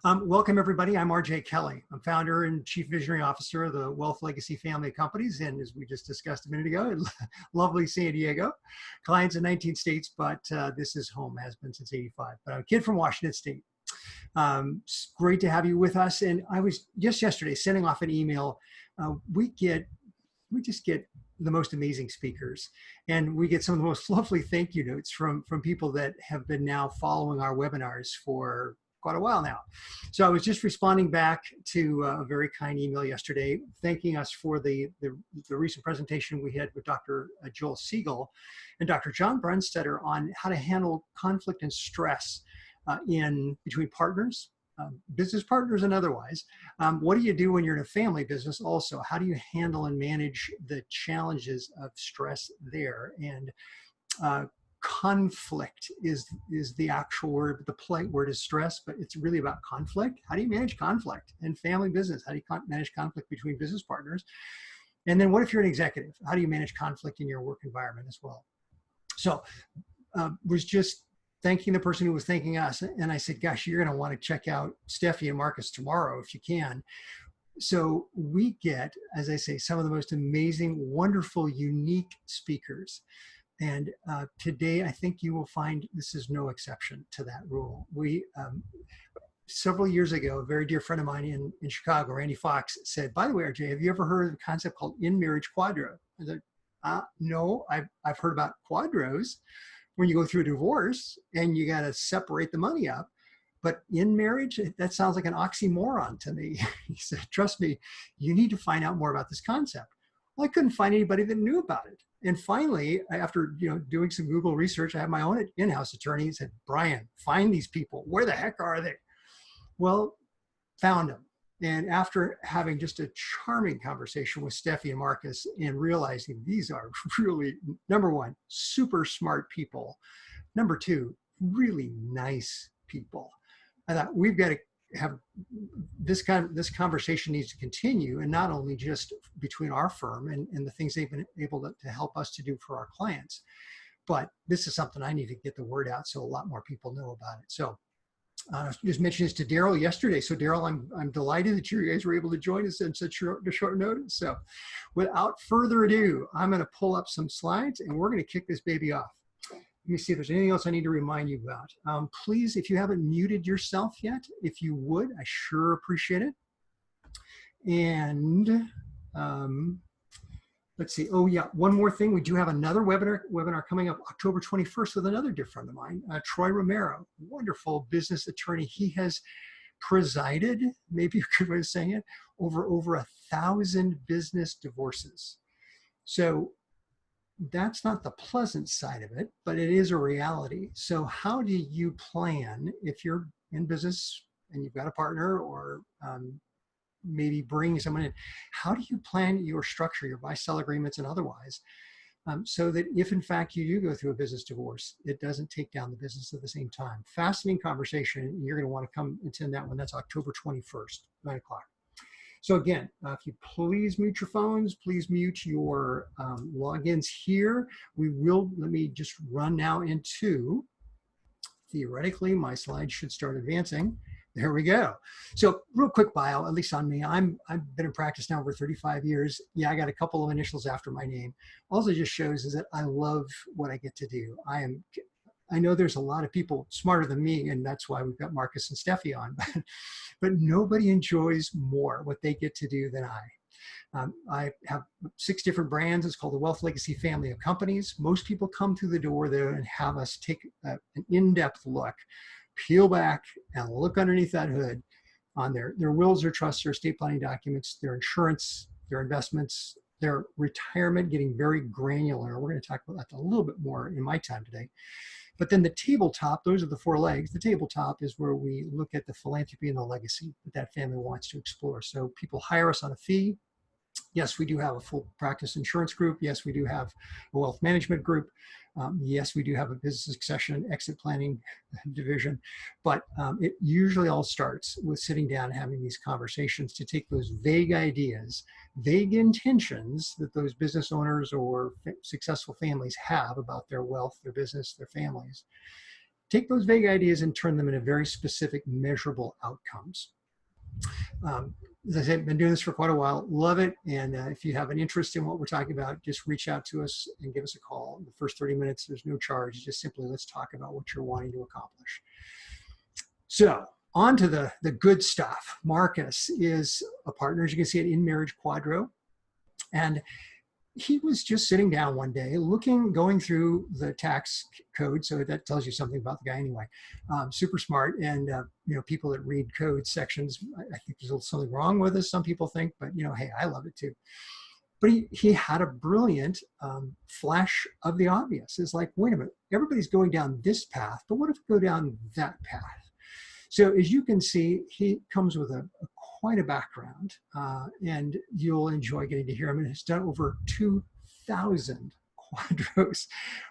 Welcome, everybody. I'm RJ Kelly. I'm founder and chief visionary officer of the Wealth Legacy family of companies. And as we just discussed a minute ago, in lovely San Diego. Clients in 19 states, but this is home, has been since '85. But I'm a kid from Washington State. It's great to have you with us. And I was just yesterday sending off an email. We just get the most amazing speakers, and we get some of the most lovely thank you notes from people that have been now following our webinars for quite a while now. So I was just responding back to a very kind email yesterday, thanking us for the recent presentation we had with Dr. Joel Siegel and Dr. John Brunstetter on how to handle conflict and stress between partners, business partners and otherwise. What do you do when you're in a family business also? How do you handle and manage the challenges of stress there? And conflict is the actual word, but the polite word is stress, but it's really about conflict. How do you manage conflict in family business? How do you manage conflict between business partners? And then what if you're an executive? How do you manage conflict in your work environment as well? So was just thanking the person who was thanking us. And I said, gosh, you're going to want to check out Stephie and Marcus tomorrow if you can. So we get, as I say, some of the most amazing, wonderful, unique speakers. And today, I think you will find this is no exception to that rule. We, several years ago, a very dear friend of mine in Chicago, Randy Fox, said, by the way, RJ, have you ever heard of the concept called In Marriage QDRO? I said, no, I've heard about quadros when you go through a divorce and you got to separate the money up. But in marriage, that sounds like an oxymoron to me. He said, trust me, you need to find out more about this concept. Well, I couldn't find anybody that knew about it. And finally, after doing some Google research, I have my own in-house attorney and said, Brian, find these people. Where the heck are they? Well, found them. And after having just a charming conversation with Stephie and Marcus and realizing these are really, number one, super smart people. Number two, really nice people. I thought we've got to have this conversation needs to continue, and not only just between our firm and the things they've been able to help us to do for our clients, but this is something I need to get the word out so a lot more people know about it. So I just mentioned this to Daryl yesterday. So Daryl, I'm delighted that you guys were able to join us in such short notice. So without further ado, I'm going to pull up some slides and we're going to kick this baby off. Let me see if there's anything else I need to remind you about. Please, if you haven't muted yourself yet, if you would, I sure appreciate it. And let's see. Oh yeah, one more thing. We do have another webinar coming up October 21st with another dear friend of mine, Troy Romero, wonderful business attorney. He has presided, maybe a good way of saying it, over 1,000 business divorces. So that's not the pleasant side of it, but it is a reality. So how do you plan if you're in business and you've got a partner or maybe bring someone in? How do you plan your structure, your buy-sell agreements and otherwise, so that if in fact you do go through a business divorce, it doesn't take down the business at the same time? Fascinating conversation. You're going to want to come attend that one. That's October 21st, 9 o'clock. So again, if you please mute your phones, please mute your logins here. Let me just run now into, theoretically, my slides should start advancing. There we go. So real quick bio, at least on me. I've been in practice now over 35 years. Yeah, I got a couple of initials after my name. Also just shows is that I love what I get to do. I know there's a lot of people smarter than me, and that's why we've got Marcus and Stephie on, but nobody enjoys more what they get to do than I. I have 6 different brands. It's called the Wealth Legacy family of companies. Most people come through the door there and have us take an in-depth look, peel back and look underneath that hood on their wills, their trusts, their estate planning documents, their insurance, their investments, their retirement, getting very granular. We're going to talk about that a little bit more in my time today. But then the tabletop, those are the 4 legs. The tabletop is where we look at the philanthropy and the legacy that family wants to explore. So people hire us on a fee. Yes, we do have a full practice insurance group. Yes, we do have a wealth management group. Yes, we do have a business succession and exit planning division. But it usually all starts with sitting down and having these conversations to take those vague ideas, vague intentions that those business owners or successful families have about their wealth, their business, their families, take those vague ideas and turn them into very specific, measurable outcomes. As I said, I've been doing this for quite a while. Love it. And if you have an interest in what we're talking about, just reach out to us and give us a call. In the first 30 minutes, there's no charge. Just simply let's talk about what you're wanting to accomplish. So on to the good stuff. Marcus is a partner, as you can see, at In Marriage QDRO. And he was just sitting down one day going through the tax code. So that tells you something about the guy anyway. Super smart. And, people that read code sections, I think there's something wrong with us. Some people think, but hey, I love it too. But he had a brilliant flash of the obvious. It's like, wait a minute, everybody's going down this path, but what if we go down that path? So as you can see, he comes with quite a background, and you'll enjoy getting to hear him. And he's done over 2,000 QDROs.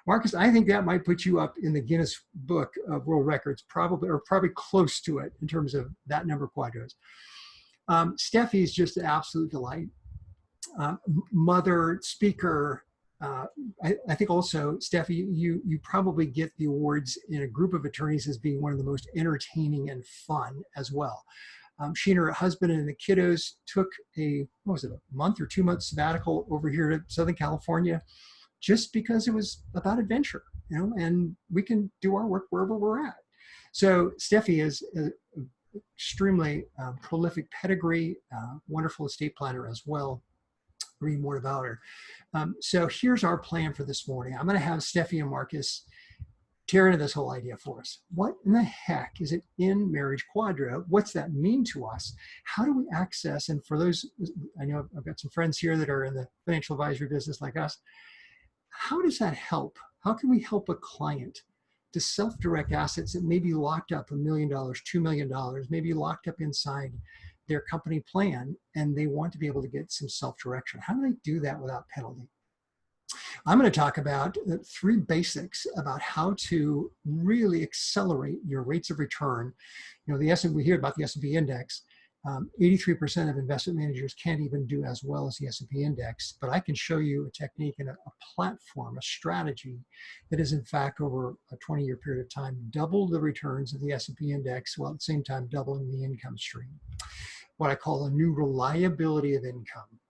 Marcus, I think that might put you up in the Guinness Book of World Records, probably close to it in terms of that number of QDROs. Stephie is just an absolute delight. Mother, speaker. I think also, Stephie, you probably get the awards in a group of attorneys as being one of the most entertaining and fun as well. She and her husband and the kiddos took a month or 2 month sabbatical over here to Southern California, just because it was about adventure, and we can do our work wherever we're at. So Stephie is an extremely prolific pedigree, wonderful estate planner as well. Read more about her. So here's our plan for this morning. I'm going to have Stephie and Marcus tear into this whole idea for us. What in the heck is it In Marriage QDRO? What's that mean to us? How do we access? And for those, I know I've got some friends here that are in the financial advisory business like us. How does that help? How can we help a client to self-direct assets that may be locked up $1 million, $2 million, maybe locked up inside their company plan, and they want to be able to get some self-direction? How do they do that without penalty? I'm going to talk about 3 basics about how to really accelerate your rates of return. We hear about the S&P index. 83% of investment managers can't even do as well as the S&P index, but I can show you a technique and a platform, a strategy that is in fact over a 20-year period of time double the returns of the S&P index, while at the same time doubling the income stream. What I call a new reliability of income.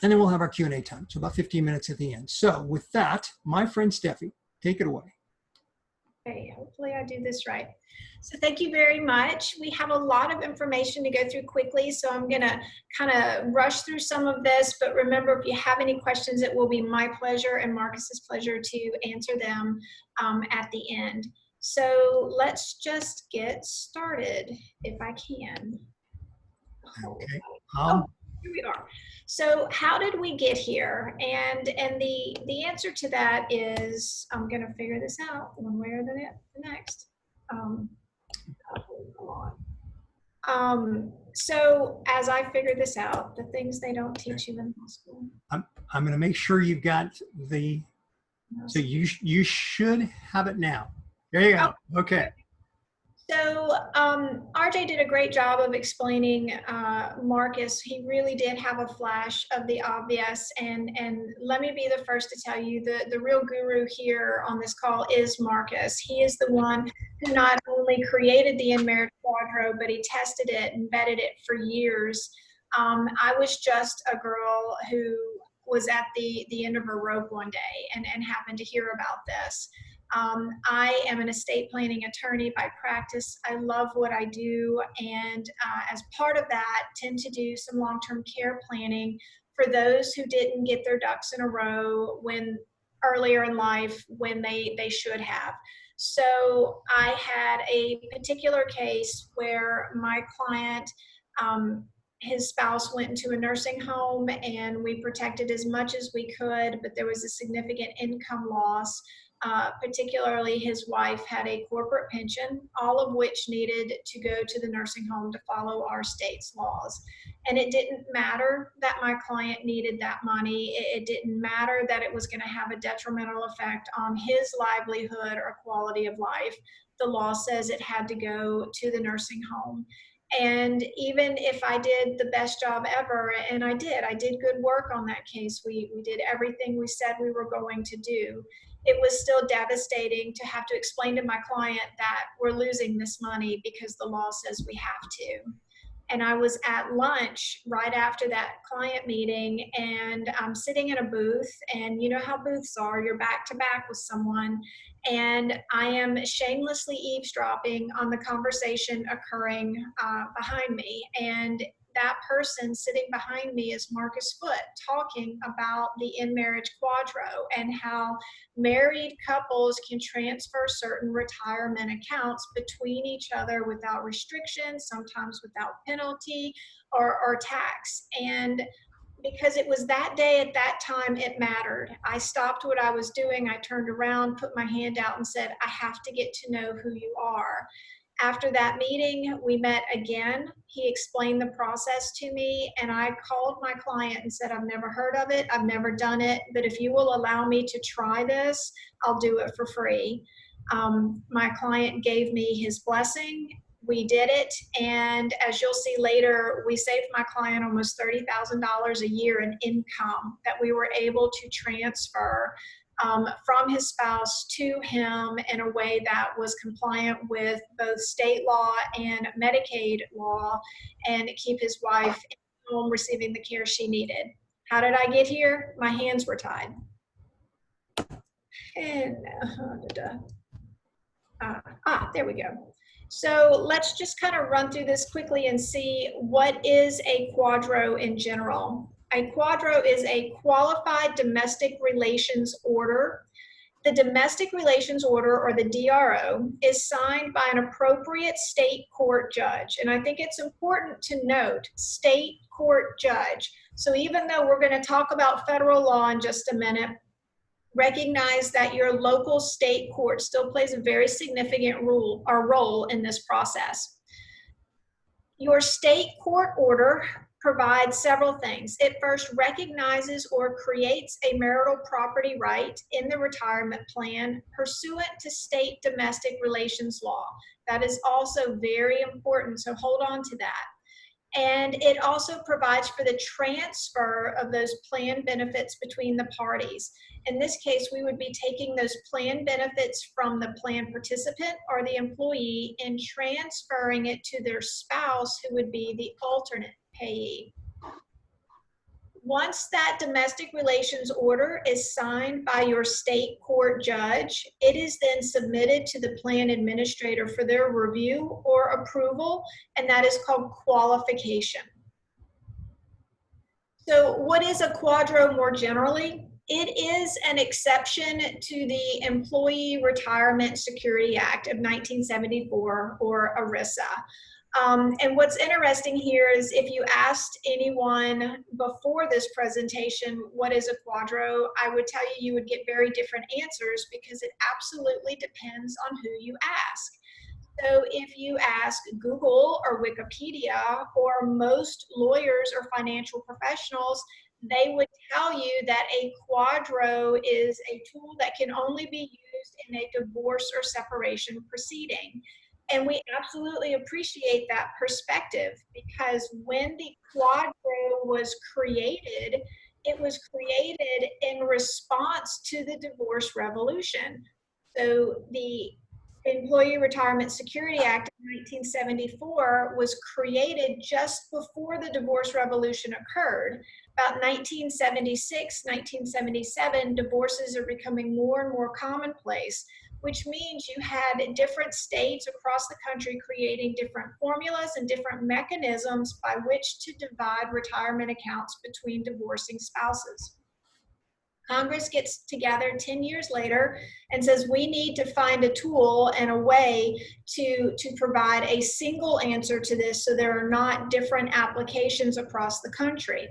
And then we'll have our Q&A time, so about 15 minutes at the end. So with that, my friend Stephie, take it away. Okay, hopefully I do this right. So thank you very much. We have a lot of information to go through quickly, so I'm going to kind of rush through some of this, but remember, if you have any questions, it will be my pleasure and Marcus's pleasure to answer them at the end. So let's just get started, if I can. Okay. Here we are. So how did we get here? And the answer to that is, I'm going to figure this out one way or the next. So as I figure this out, the things they don't teach you in law school. I'm going to make sure you've got the, so you should have it now. There you go. Okay. So RJ did a great job of explaining Marcus. He really did have a flash of the obvious, and let me be the first to tell you the real guru here on this call is Marcus. He is the one who not only created the In Marriage QDRO, but he tested it and vetted it for years. I was just a girl who was at the end of her rope one day and happened to hear about this. I am an estate planning attorney by practice. I love what I do, and as part of that, tend to do some long-term care planning for those who didn't get their ducks in a row earlier in life when they should have. So I had a particular case where my client, his spouse went into a nursing home, and we protected as much as we could, but there was a significant income loss. Particularly his wife had a corporate pension, all of which needed to go to the nursing home to follow our state's laws. And it didn't matter that my client needed that money. It didn't matter that it was going to have a detrimental effect on his livelihood or quality of life. The law says it had to go to the nursing home. And even if I did the best job ever, and I did good work on that case. We did everything we said we were going to do. it was still devastating to have to explain to my client that we're losing this money because the law says we have to. And I was at lunch right after that client meeting, and I'm sitting in a booth, and you know how booths are, you're back to back with someone, and I am shamelessly eavesdropping on the conversation occurring behind me. And that person sitting behind me is Marcus Foote, talking about the In Marriage QDRO and how married couples can transfer certain retirement accounts between each other without restrictions, sometimes without penalty or tax. And because it was that day at that time, it mattered. I stopped what I was doing. I turned around, put my hand out and said, I have to get to know who you are. After that meeting, we met again. He explained the process to me, and I called my client and said, I've never heard of it, I've never done it, but if you will allow me to try this, I'll do it for free. My client gave me his blessing. We did it, and as you'll see later, we saved my client almost $30,000 a year in income that we were able to transfer from his spouse to him in a way that was compliant with both state law and Medicaid law, and keep his wife home receiving the care she needed. How did I get here? My hands were tied. And there we go. So let's just kind of run through this quickly and see what is a QDRO in general. A QDRO is a qualified domestic relations order. The domestic relations order, or the DRO, is signed by an appropriate state court judge. And I think it's important to note state court judge. So even though we're going to talk about federal law in just a minute, recognize that your local state court still plays a very significant role in this process. Your state court order provides several things. It first recognizes or creates a marital property right in the retirement plan pursuant to state domestic relations law. That is also very important, so hold on to that. And it also provides for the transfer of those plan benefits between the parties. In this case, we would be taking those plan benefits from the plan participant or the employee and transferring it to their spouse, who would be the alternate payee. Once that domestic relations order is signed by your state court judge, it is then submitted to the plan administrator for their review or approval, and that is called qualification. So what is a QDRO more generally? It is an exception to the Employee Retirement Security Act of 1974, or ERISA. And what's interesting here is if you asked anyone before this presentation, what is a QDRO, I would tell you, you would get very different answers because it absolutely depends on who you ask. So if you ask Google or Wikipedia or most lawyers or financial professionals, they would tell you that a QDRO is a tool that can only be used in a divorce or separation proceeding. And we absolutely appreciate that perspective, because when the QDRO was created, it was created in response to the divorce revolution. So the Employee Retirement Security Act of 1974 was created just before the divorce revolution occurred. About 1976, 1977, divorces are becoming more and more commonplace, which means you had different states across the country creating different formulas and different mechanisms by which to divide retirement accounts between divorcing spouses. Congress gets together 10 years later and says we need to find a tool and a way to provide a single answer to this, so there are not different applications across the country.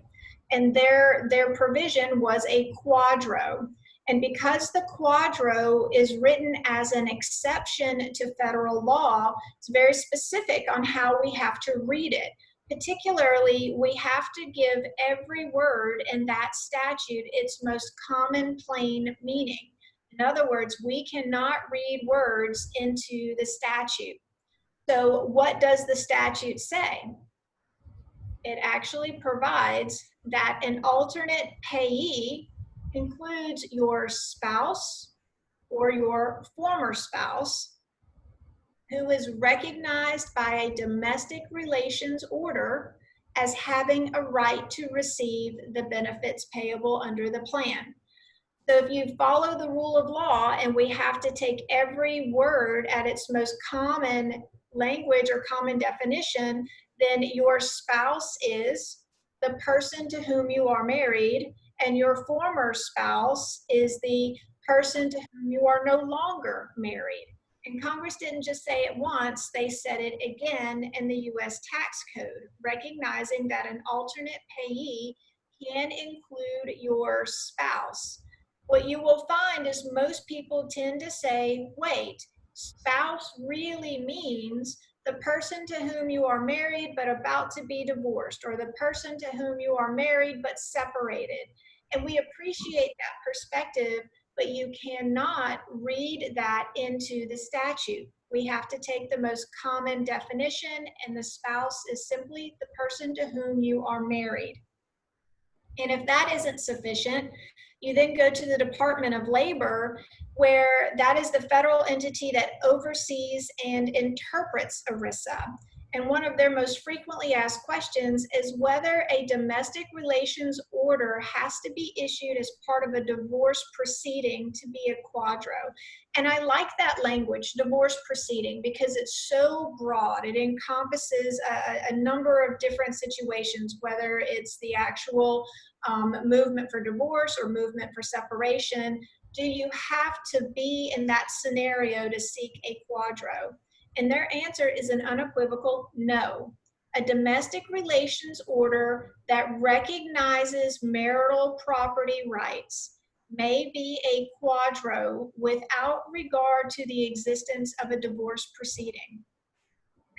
And their provision was a QDRO. And because the QDRO is written as an exception to federal law, it's very specific on how we have to read it. Particularly, we have to give every word in that statute its most common plain meaning. In other words, we cannot read words into the statute. So what does the statute say? It actually provides that an alternate payee includes your spouse, or your former spouse who is recognized by a domestic relations order as having a right to receive the benefits payable under the plan. So if you follow the rule of law, and we have to take every word at its most common language or common definition, then your spouse is the person to whom you are married, and your former spouse is the person to whom you are no longer married. And Congress didn't just say it once, they said it again in the U.S. tax code, recognizing that an alternate payee can include your spouse. What you will find is most people tend to say, wait, spouse really means the person to whom you are married but about to be divorced, or the person to whom you are married but separated. And we appreciate that perspective, but you cannot read that into the statute. We have to take the most common definition, and the spouse is simply the person to whom you are married. And if that isn't sufficient, you then go to the Department of Labor, where that is the federal entity that oversees and interprets ERISA. And one of their most frequently asked questions is whether a domestic relations order has to be issued as part of a divorce proceeding to be a quadro. And I like that language, divorce proceeding, because it's so broad. It encompasses a number of different situations, whether it's the actual movement for divorce or movement for separation. Do you have to be in that scenario to seek a quadro? And their answer is an unequivocal no. A domestic relations order that recognizes marital property rights may be a quadro without regard to the existence of a divorce proceeding.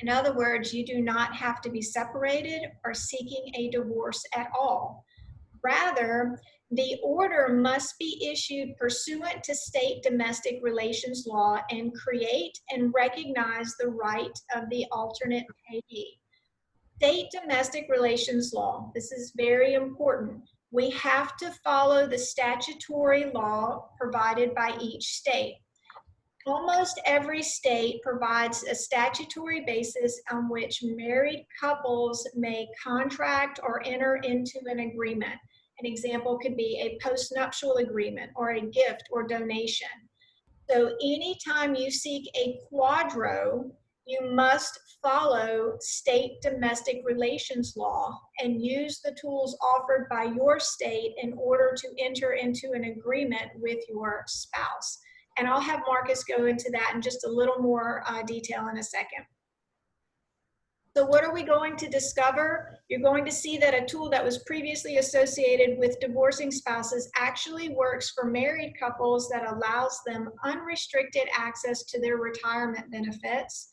In other words, you do not have to be separated or seeking a divorce at all. Rather, the order must be issued pursuant to state domestic relations law and create and recognize the right of the alternate payee. State domestic relations law, this is very important. We have to follow the statutory law provided by each state. Almost every state provides a statutory basis on which married couples may contract or enter into an agreement. An example could be a postnuptial agreement or a gift or donation. So anytime you seek a quadro, you must follow state domestic relations law and use the tools offered by your state in order to enter into an agreement with your spouse. And I'll have Marcus go into that in just a little more detail in a second. So what are we going to discover? You're going to see that a tool that was previously associated with divorcing spouses actually works for married couples that allows them unrestricted access to their retirement benefits.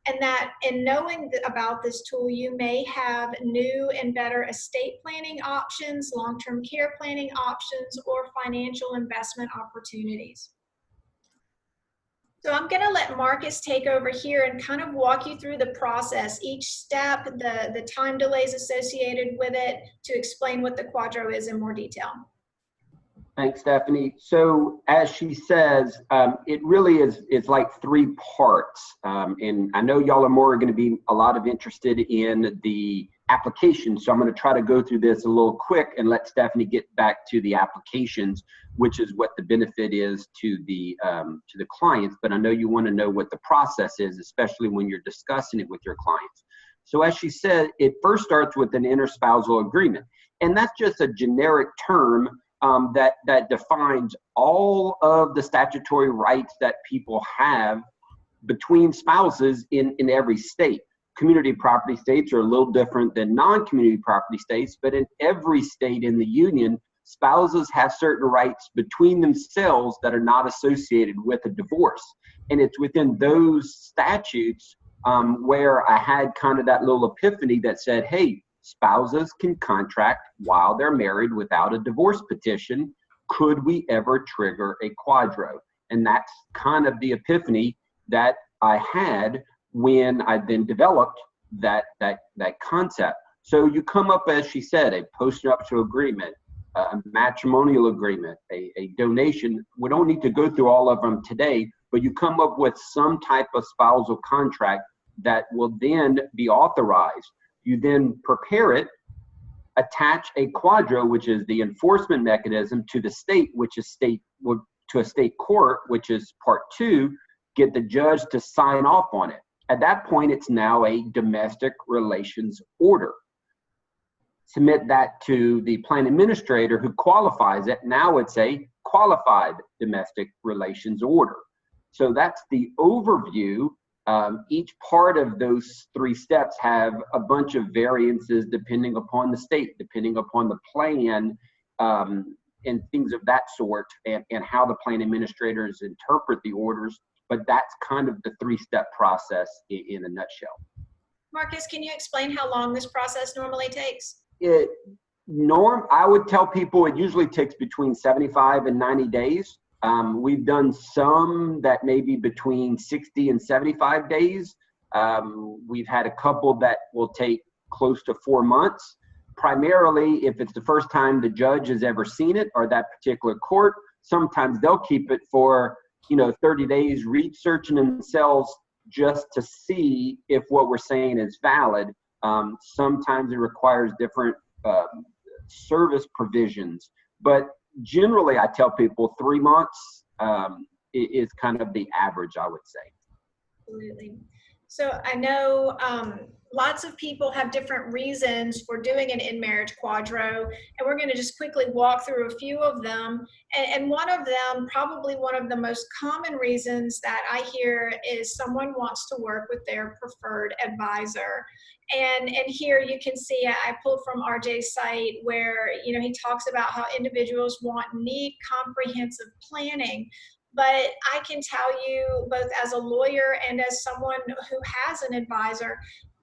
And that in knowing about this tool, you may have new and better estate planning options, long-term care planning options, or financial investment opportunities. So I'm going to let Marcus take over here and kind of walk you through the process, each step, the time delays associated with it, to explain what the quadro is in more detail. Thanks, Stephanie. So as she says, it really is like three parts. And I know y'all are more going to be a lot of interested in the application. So I'm going to try to go through this a little quick and let Stephanie get back to the applications, which is what the benefit is to the clients. But I know you want to know what the process is, especially when you're discussing it with your clients. So as she said, it first starts with an interspousal agreement. And that's just a generic term that defines all of the statutory rights that people have between spouses in every state. Community property states are a little different than non-community property states, but in every state in the union, spouses have certain rights between themselves that are not associated with a divorce. And it's within those statutes where I had kind of that little epiphany that said, hey, spouses can contract while they're married without a divorce petition. Could we ever trigger a quadro? And that's kind of the epiphany that I had when I then developed that concept. So you come up, as she said, a postnuptial agreement, a matrimonial agreement, a donation. We don't need to go through all of them today, but you come up with some type of spousal contract that will then be authorized. You then prepare it, attach a quadro, which is the enforcement mechanism, to the state, which is to a state court, which is part 2, get the judge to sign off on it. At that point, it's now a domestic relations order. Submit that to the plan administrator who qualifies it. Now it's a qualified domestic relations order. So that's the overview. Each part of those 3 steps have a bunch of variances depending upon the state, depending upon the plan, and things of that sort, and how the plan administrators interpret the orders. But that's kind of the 3-step process in a nutshell. Marcus, can you explain how long this process normally takes? I would tell people it usually takes between 75 and 90 days. We've done some that may be between 60 and 75 days. We've had a couple that will take close to 4 months. Primarily, if it's the first time the judge has ever seen it or that particular court, sometimes they'll keep it for 30 days researching themselves just to see if what we're saying is valid. Sometimes it requires different service provisions, but generally I tell people 3 months is kind of the average, I would say. Absolutely. So I know lots of people have different reasons for doing an in-marriage QDRO, and we're going to just quickly walk through a few of them. And one of them, probably one of the most common reasons that I hear, is someone wants to work with their preferred advisor. And here you can see, I pulled from RJ's site where, he talks about how individuals want neat, comprehensive planning. But I can tell you, both as a lawyer and as someone who has an advisor,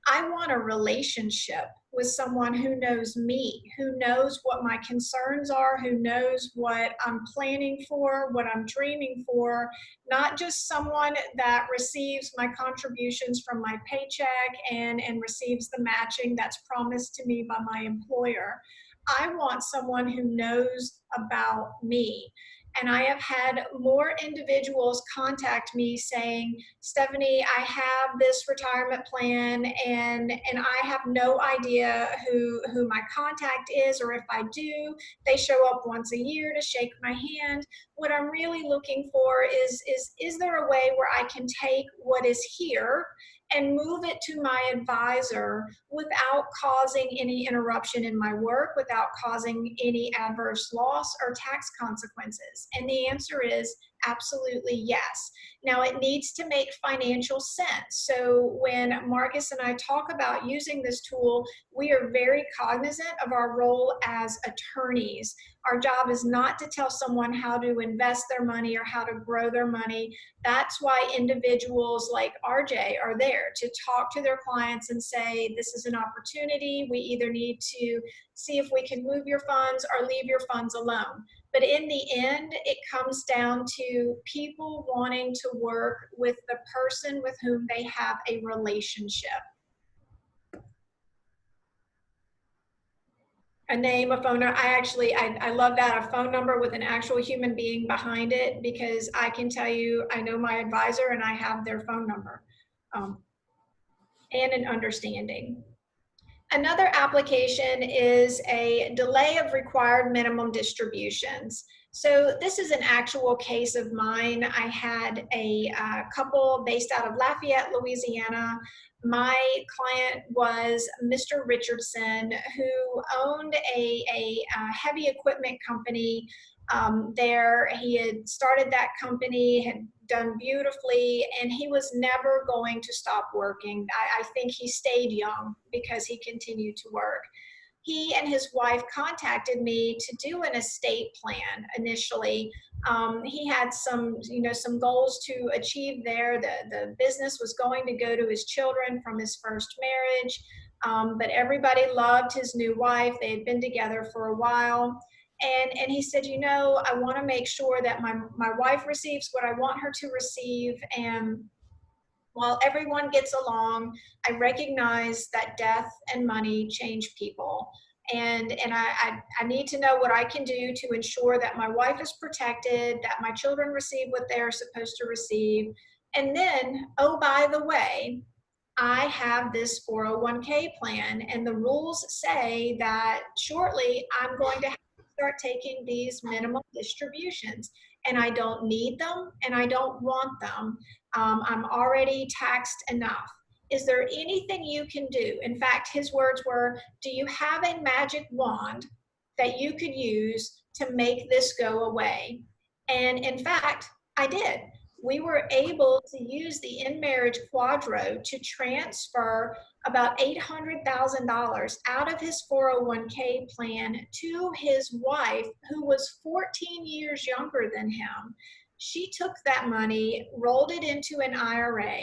I want a relationship with someone who knows me, who knows what my concerns are, who knows what I'm planning for, what I'm dreaming for, not just someone that receives my contributions from my paycheck and receives the matching that's promised to me by my employer. I want someone who knows about me. And I have had more individuals contact me saying, Stephanie, I have this retirement plan and I have no idea who my contact is, or if I do, they show up once a year to shake my hand. What I'm really looking for is there a way where I can take what is here and move it to my advisor without causing any interruption in my work, without causing any adverse loss or tax consequences? And the answer is absolutely yes. Now, it needs to make financial sense. So when Marcus and I talk about using this tool, we are very cognizant of our role as attorneys. Our job is not to tell someone how to invest their money or how to grow their money. That's why individuals like RJ are there, to talk to their clients and say, this is an opportunity. We either need to see if we can move your funds or leave your funds alone. But in the end, it comes down to people wanting to work with the person with whom they have a relationship. A name, a phone number. I love that, a phone number with an actual human being behind it, because I can tell you, I know my advisor and I have their phone number, and an understanding. Another application is a delay of required minimum distributions. So this is an actual case of mine. I had a couple based out of Lafayette, Louisiana. My client was Mr. Richardson, who owned a heavy equipment company there. He had started that company, had done beautifully, and he was never going to stop working. I think he stayed young because he continued to work. He and his wife contacted me to do an estate plan initially. He had some goals to achieve there. The business was going to go to his children from his first marriage, but everybody loved his new wife. They had been together for a while. And he said, I want to make sure that my wife receives what I want her to receive. And while everyone gets along, I recognize that death and money change people. and I need to know what I can do to ensure that my wife is protected, that my children receive what they're supposed to receive. And then, oh, by the way, I have this 401k plan, and the rules say that shortly I'm going to have to start taking these minimum distributions, and I don't need them and I don't want them. I'm already taxed enough. Is there anything you can do? In fact, his words were, do you have a magic wand that you could use to make this go away? And in fact, I did. We were able to use the In Marriage QDRO to transfer about $800,000 out of his 401k plan to his wife, who was 14 years younger than him. She took that money, rolled it into an IRA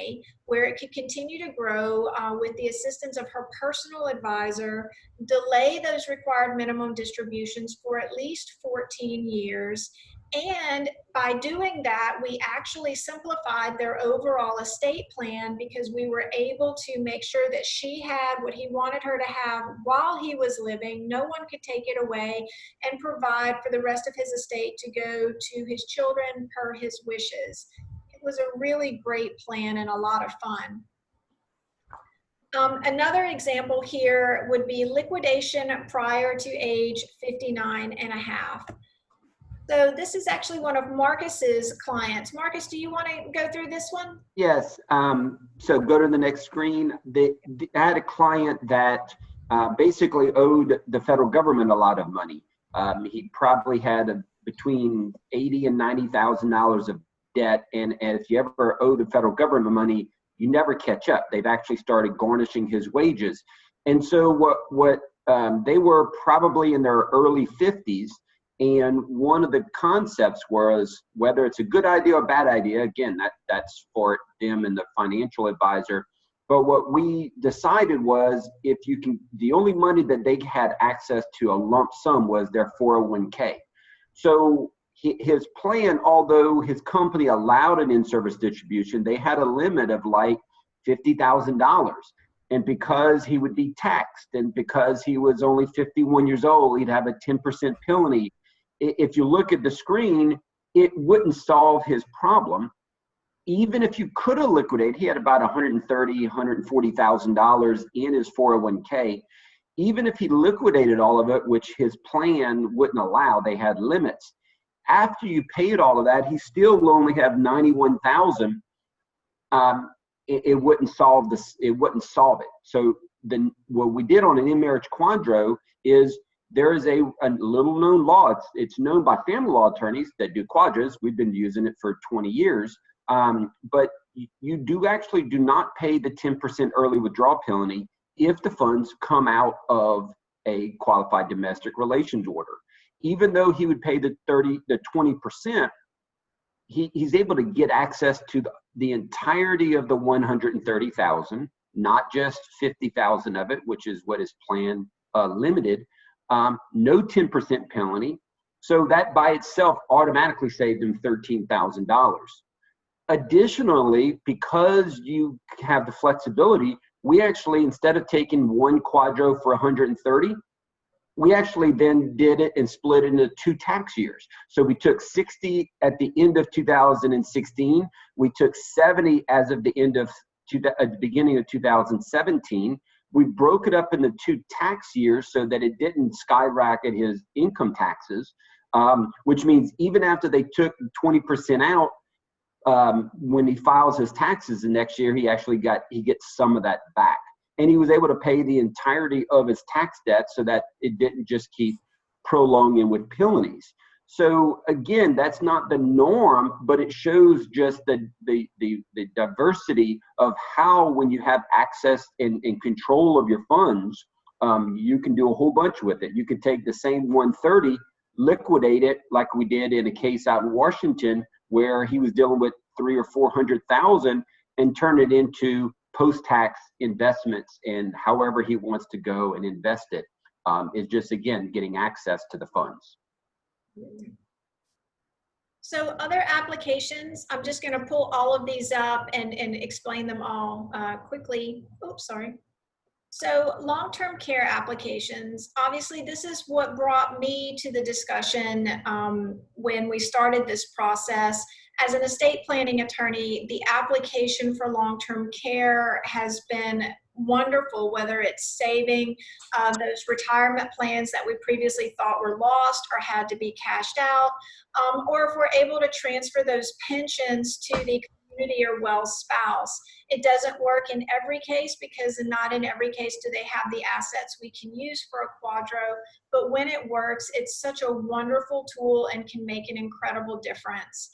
where it could continue to grow with the assistance of her personal advisor, delay those required minimum distributions for at least 14 years. And by doing that, we actually simplified their overall estate plan because we were able to make sure that she had what he wanted her to have while he was living. No one could take it away, and provide for the rest of his estate to go to his children per his wishes. It was a really great plan and a lot of fun. Another example here would be liquidation prior to age 59 and a half. So this is actually one of Marcus's clients. Marcus, do you want to go through this one? Yes. So go to the next screen. I had a client that basically owed the federal government a lot of money. He probably had between $80,000 and $90,000 of debt. And if you ever owe the federal government money, you never catch up. They've actually started garnishing his wages. And so they were probably in their early 50s. And one of the concepts was whether it's a good idea or bad idea, again, that's for them and the financial advisor. But what we decided was the only money that they had access to a lump sum was their 401k. So his plan, although his company allowed an in-service distribution, they had a limit of like $50,000. And because he would be taxed and because he was only 51 years old, he'd have a 10% penalty. If you look at the screen, it wouldn't solve his problem. Even if you could have liquidated, he had about $130,000, $140,000 in his 401k. Even if he liquidated all of it, which his plan wouldn't allow, they had limits. After you paid all of that, he still will only have $91,000. It wouldn't solve this. It wouldn't solve it. So what we did on an In Marriage QDRO is there is a little known law. It's known by family law attorneys that do quadros. We've been using it for 20 years. But you do not pay the 10% early withdrawal penalty if the funds come out of a qualified domestic relations order. Even though he would pay the 20%, he's able to get access to the entirety of the $130,000, not just $50,000 of it, which is what his plan limited. No 10% penalty. So that by itself automatically saved him $13,000. Additionally, because you have the flexibility, we actually, instead of taking one QDRO for 130, we actually then did it and split it into 2 tax years. So we took 60 at the end of 2016. We took 70 as of the end of at the beginning of 2017. We broke it up into 2 tax years so that it didn't skyrocket his income taxes, which means even after they took 20% out, when he files his taxes the next year, he gets some of that back. And he was able to pay the entirety of his tax debt so that it didn't just keep prolonging with penalties. So again, that's not the norm, but it shows just the diversity of how, when you have access and control of your funds, you can do a whole bunch with it. You could take the same 130, liquidate it like we did in a case out in Washington where he was dealing with $300,000 or $400,000 and turn it into post-tax investments, and however he wants to go and invest it is just, again, getting access to the funds. So other applications, I'm just going to pull all of these up and explain them all quickly. Oops, sorry. So long-term care applications, obviously this is what brought me to the discussion when we started this process. As an estate planning attorney, the application for long-term care has been wonderful, whether it's saving those retirement plans that we previously thought were lost or had to be cashed out, or if we're able to transfer those pensions to the community or well spouse. It doesn't work in every case because not in every case do they have the assets we can use for a QDRO, but when it works, it's such a wonderful tool and can make an incredible difference.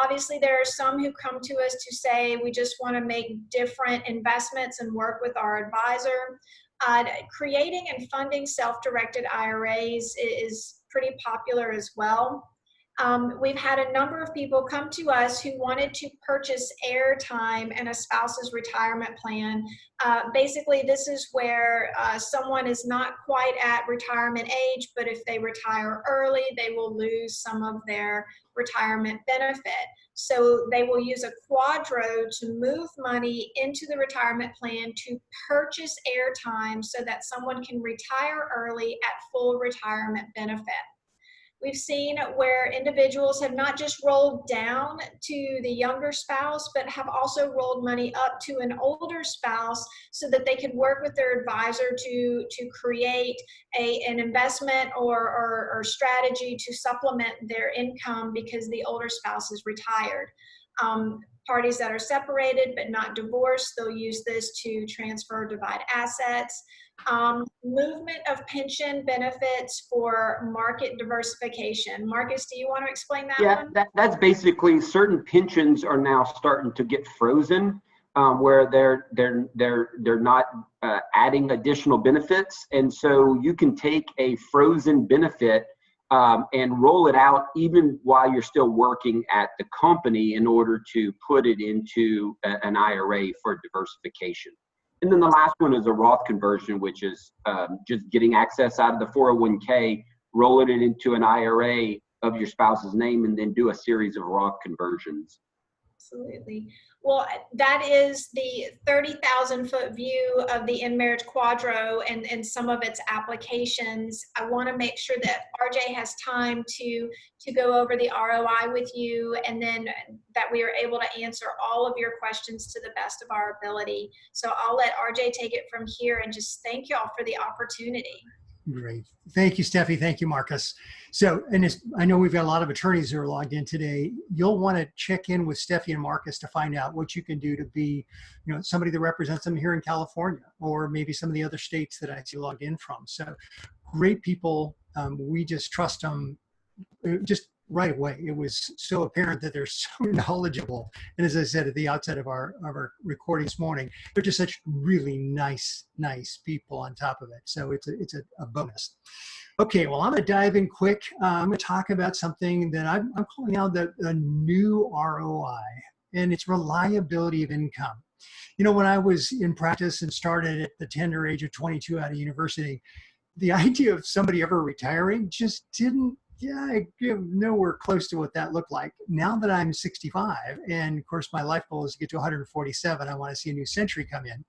Obviously, there are some who come to us to say we just want to make different investments and work with our advisor. Creating and funding self-directed IRAs is pretty popular as well. We've had a number of people come to us who wanted to purchase airtime and a spouse's retirement plan. Basically, this is where someone is not quite at retirement age, but if they retire early, they will lose some of their retirement benefit. So they will use a QDRO to move money into the retirement plan to purchase airtime so that someone can retire early at full retirement benefit. We've seen where individuals have not just rolled down to the younger spouse, but have also rolled money up to an older spouse so that they could work with their advisor to create an investment or strategy to supplement their income because the older spouse is retired. Parties that are separated but not divorced, they'll use this to transfer or divide assets. Movement of pension benefits for market diversification. Marcus, do you want to explain that one? That's basically certain pensions are now starting to get frozen, where they're not adding additional benefits, and so you can take a frozen benefit and roll it out even while you're still working at the company in order to put it into an IRA for diversification. And then the last one is a Roth conversion, which is just getting access out of the 401k, rolling it into an IRA of your spouse's name, and then do a series of Roth conversions. Absolutely. Well, that is the 30,000-foot view of the In Marriage QDRO and some of its applications. I want to make sure that RJ has time to go over the ROI with you, and then that we are able to answer all of your questions to the best of our ability. So I'll let RJ take it from here and just thank y'all for the opportunity. Great. Thank you, Stephie. Thank you, Marcus. So, and I know we've got a lot of attorneys who are logged in today. You'll want to check in with Stephie and Marcus to find out what you can do to be, somebody that represents them here in California, or maybe some of the other states that I see logged in from. So great people. We just trust them just right away. It was so apparent that they're so knowledgeable. And as I said at the outset of our recording this morning, they're just such really nice people on top of it. So it's a bonus. Okay, well, I'm going to dive in quick. I'm going to talk about something that I'm calling out a new ROI, and it's reliability of income. When I was in practice and started at the tender age of 22 out of university, the idea of somebody ever retiring just didn't nowhere close to what that looked like. Now that I'm 65, and of course my life goal is to get to 147, I want to see a new century come in.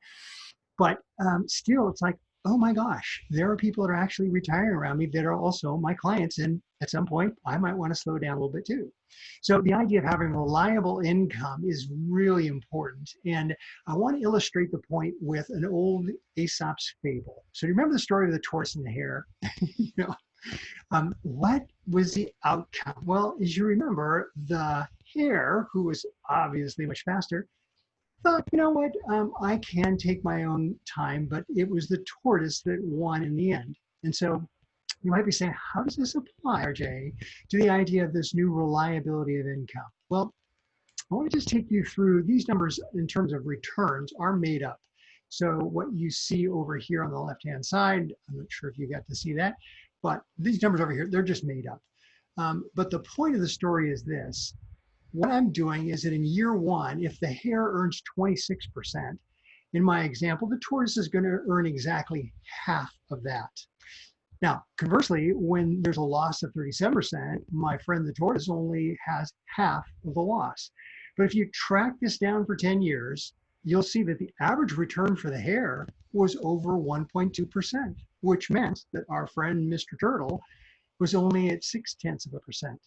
But still, it's like, oh my gosh, there are people that are actually retiring around me that are also my clients, and at some point I might want to slow down a little bit too. So the idea of having reliable income is really important, and I want to illustrate the point with an old Aesop's fable. So do you remember the story of the tortoise and the hare? What was the outcome? Well, as you remember, the hare, who was obviously much faster, thought, what, I can take my own time, but it was the tortoise that won in the end. And so you might be saying, how does this apply, RJ, to the idea of this new reliability of income? Well, I want to just take you through these numbers in terms of returns are made up. So what you see over here on the left-hand side, I'm not sure if you got to see that, but these numbers over here, they're just made up. But the point of the story is this. What I'm doing is that in year one, if the hare earns 26%, in my example, the tortoise is going to earn exactly half of that. Now, conversely, when there's a loss of 37%, my friend the tortoise only has half of the loss. But if you track this down for 10 years, you'll see that the average return for the HARE was over 1.2%, which meant that our friend Mr. Turtle was only at 0.6%.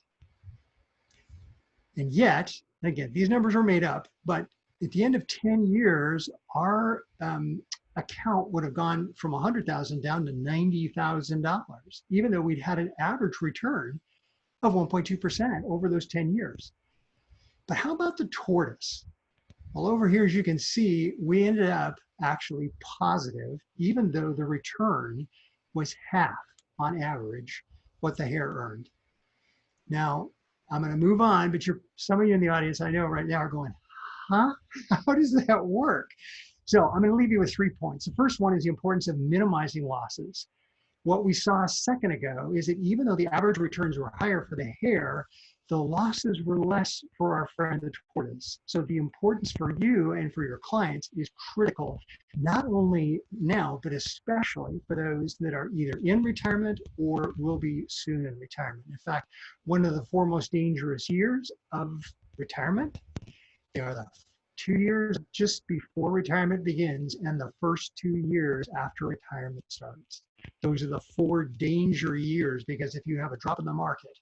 And yet, again, these numbers are made up, but at the end of 10 years, our account would have gone from 100,000 down to $90,000, even though we'd had an average return of 1.2% over those 10 years. But how about the tortoise? Well, over here, as you can see, we ended up actually positive, even though the return was half on average what the HARE earned. Now, I'm going to move on, but some of you in the audience I know right now are going, huh? How does that work? So I'm going to leave you with 3 points. The first one is the importance of minimizing losses. What we saw a second ago is that even though the average returns were higher for the HARE, the losses were less for our friend the tortoise. So the importance for you and for your clients is critical, not only now, but especially for those that are either in retirement or will be soon in retirement. In fact, one of the 4 most dangerous years of retirement, they are the 2 years just before retirement begins and the first 2 years after retirement starts. Those are the 4 danger years, because if you have a drop in the market,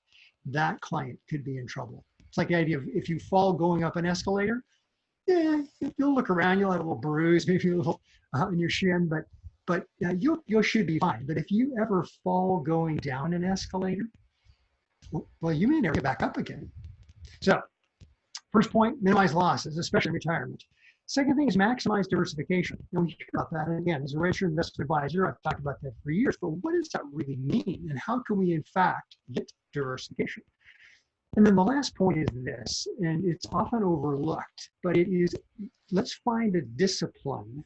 that client could be in trouble. It's like the idea of if you fall going up an escalator, yeah, you'll look around, you'll have a little bruise, maybe a little in your shin, but you should be fine. But if you ever fall going down an escalator, well, you may never get back up again. So first point, minimize losses, especially in retirement. Second thing is maximize diversification. And we hear about that. And again, as a registered investment advisor, I've talked about that for years, but what does that really mean? And how can we, in fact, get diversification? And then the last point is this, and it's often overlooked, but it is, let's find a discipline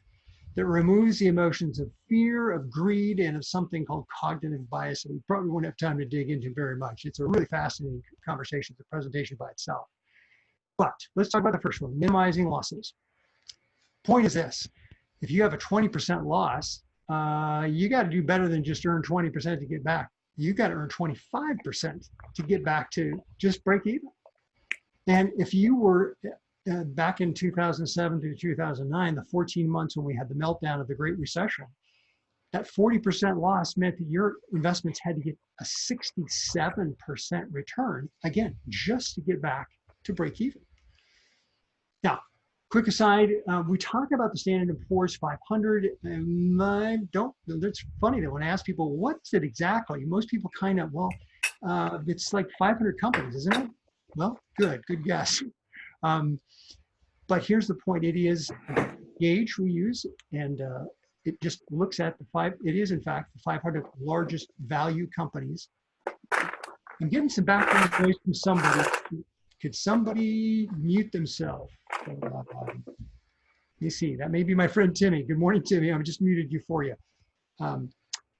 that removes the emotions of fear, of greed, and of something called cognitive bias that we probably won't have time to dig into very much. It's a really fascinating conversation, the presentation by itself. But let's talk about the first one, minimizing losses. Point is this, if you have a 20% loss, you got to do better than just earn 20% to get back. You got to earn 25% to get back to just break even. And if you were back in 2007 to 2009, the 14 months when we had the meltdown of the Great Recession, that 40% loss meant that your investments had to get a 67% return, again, just to get back to break even. Now, quick aside, we talk about the Standard & Poor's 500, and it's funny that when I ask people, what's it exactly? Most people kind of, it's like 500 companies, isn't it? Well, good guess. But here's the point, it is a gauge we use, and it just looks at it is in fact the 500 largest value companies. I'm getting some background noise from somebody. Could somebody mute themselves? Let me see, that may be my friend Timmy. Good morning, Timmy. I've just muted you for you.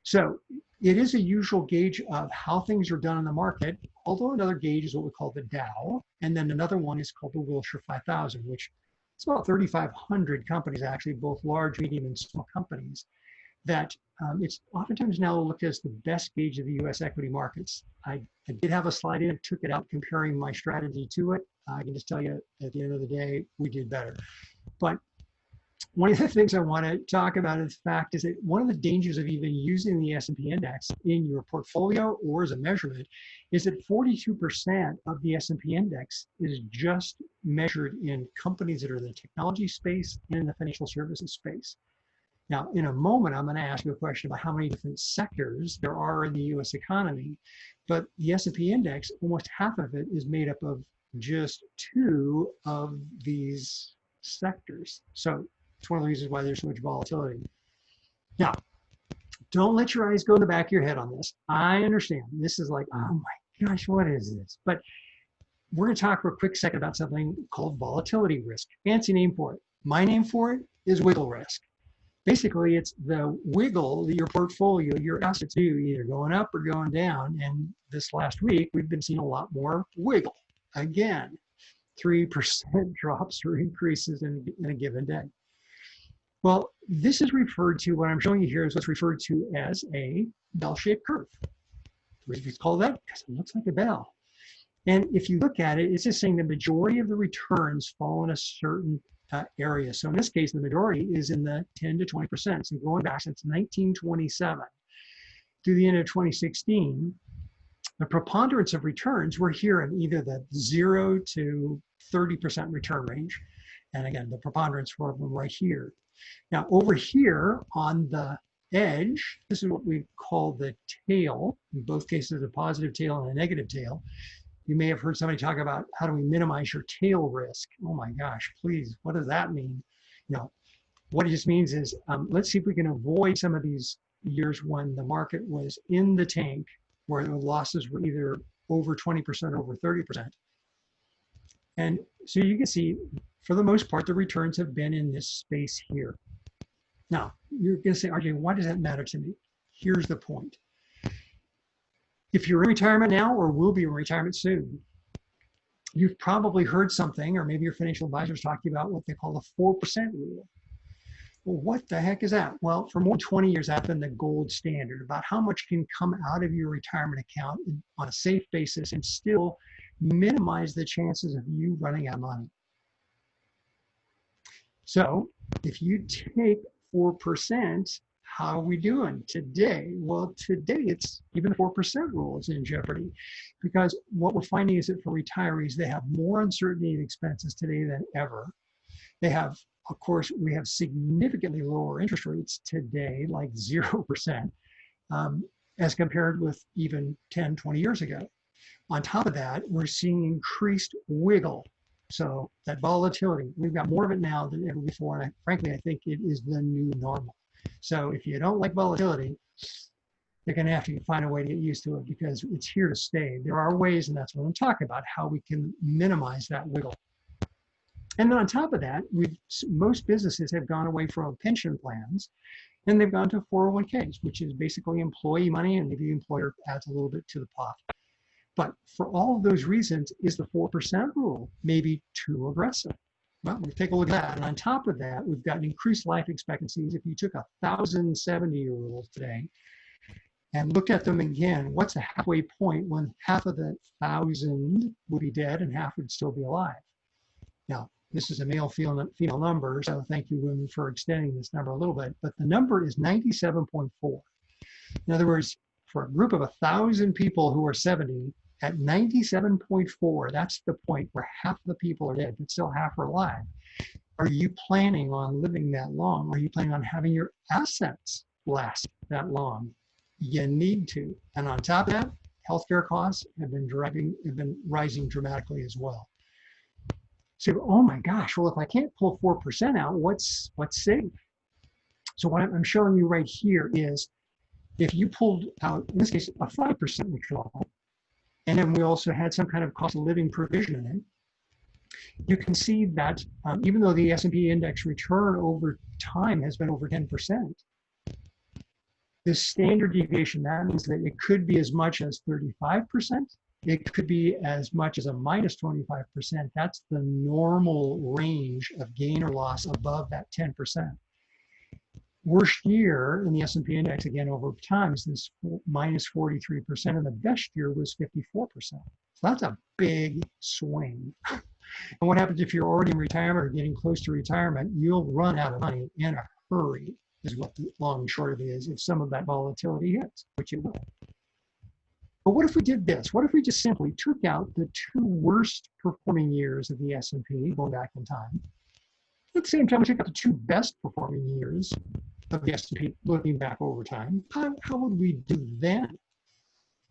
So it is a usual gauge of how things are done in the market, although another gauge is what we call the Dow, and then another one is called the Wilshire 5000, which is about 3,500 companies, actually, both large, medium, and small companies, that it's oftentimes now looked at as the best gauge of the U.S. equity markets. I did have a slide in, took it out comparing my strategy to it. I can just tell you at the end of the day, we did better. But one of the things I want to talk about is the fact is that one of the dangers of even using the S&P index in your portfolio or as a measurement is that 42% of the S&P index is just measured in companies that are in the technology space and in the financial services space. Now, in a moment, I'm going to ask you a question about how many different sectors there are in the U.S. economy, but the S&P index, almost half of it is made up of just 2 of these sectors. So it's one of the reasons why there's so much volatility. Now, don't let your eyes go in the back of your head on this. I understand. This is like, oh my gosh, what is this? But we're going to talk for a quick second about something called volatility risk. Fancy name for it. My name for it is wiggle risk. Basically, it's the wiggle that your portfolio, your assets do, either going up or going down. And this last week, we've been seeing a lot more wiggle. Again, 3% drops or increases in a given day. Well, this is referred to, what I'm showing you here is what's referred to as a bell-shaped curve. The reason it's called that, because it looks like a bell. And if you look at it, it's just saying the majority of the returns fall in a certain area. So in this case, the majority is in the 10 to 20%. So going back since 1927 to the end of 2016, the preponderance of returns were here in either the 0 to 30% return range. And again, the preponderance were right here. Now over here on the edge, this is what we call the tail. In both cases, a positive tail and a negative tail. You may have heard somebody talk about how do we minimize your tail risk. Oh my gosh, please, what does that mean? No, what it just means is let's see if we can avoid some of these years when the market was in the tank, where the losses were either over 20% or over 30%. And so you can see, for the most part, the returns have been in this space here. Now, you're going to say, RJ, why does that matter to me? Here's the point. If you're in retirement now or will be in retirement soon, you've probably heard something, or maybe your financial advisor is talking about what they call the 4% rule. Well, what the heck is that? Well, for more than 20 years, that's been the gold standard about how much can come out of your retirement account on a safe basis and still minimize the chances of you running out of money. So if you take 4%, how are we doing today? Well, today it's even the 4% rule is in jeopardy, because what we're finding is that for retirees, they have more uncertainty and expenses today than ever. They have, of course, we have significantly lower interest rates today, like 0%, as compared with even 10, 20 years ago. On top of that, we're seeing increased wiggle. So that volatility, we've got more of it now than ever before. And frankly, I think it is the new normal. So if you don't like volatility, you're going to have to find a way to get used to it, because it's here to stay. There are ways, and that's what I'm talking about, how we can minimize that wiggle. And then on top of that, most businesses have gone away from pension plans, and they've gone to 401ks, which is basically employee money, and maybe the employer adds a little bit to the pot. But for all of those reasons, is the 4% rule maybe too aggressive? Well, we'll take a look at that. And on top of that, we've got increased life expectancies. If you took 1,070-year-olds today and looked at them again, what's a halfway point when half of the 1,000 would be dead and half would still be alive? Now, this is a male-female number, so thank you, women, for extending this number a little bit. But the number is 97.4. In other words, for a group of 1,000 people who are 70, at 97.4, that's the point where half the people are dead, but still half are alive. Are you planning on living that long? Are you planning on having your assets last that long? You need to. And on top of that, healthcare costs have been rising dramatically as well. So, oh my gosh, well, if I can't pull 4% out, what's safe? So what I'm showing you right here is, if you pulled out, in this case, a 5% withdrawal, and then we also had some kind of cost of living provision in it, you can see that even though the S&P index return over time has been over 10%, the standard deviation, that means that it could be as much as 35%. It could be as much as a minus 25%. That's the normal range of gain or loss above that 10%. Worst year in the S&P index, again, over time, is this minus 43%, and the best year was 54%. So that's a big swing. And what happens if you're already in retirement or getting close to retirement? You'll run out of money in a hurry, is what the long and short of it is, if some of that volatility hits, which it will. But what if we did this? What if we just simply took out the 2 worst performing years of the S&P, going back in time? At the same time, we took out the 2 best performing years of the S&P, looking back over time. How would we do then?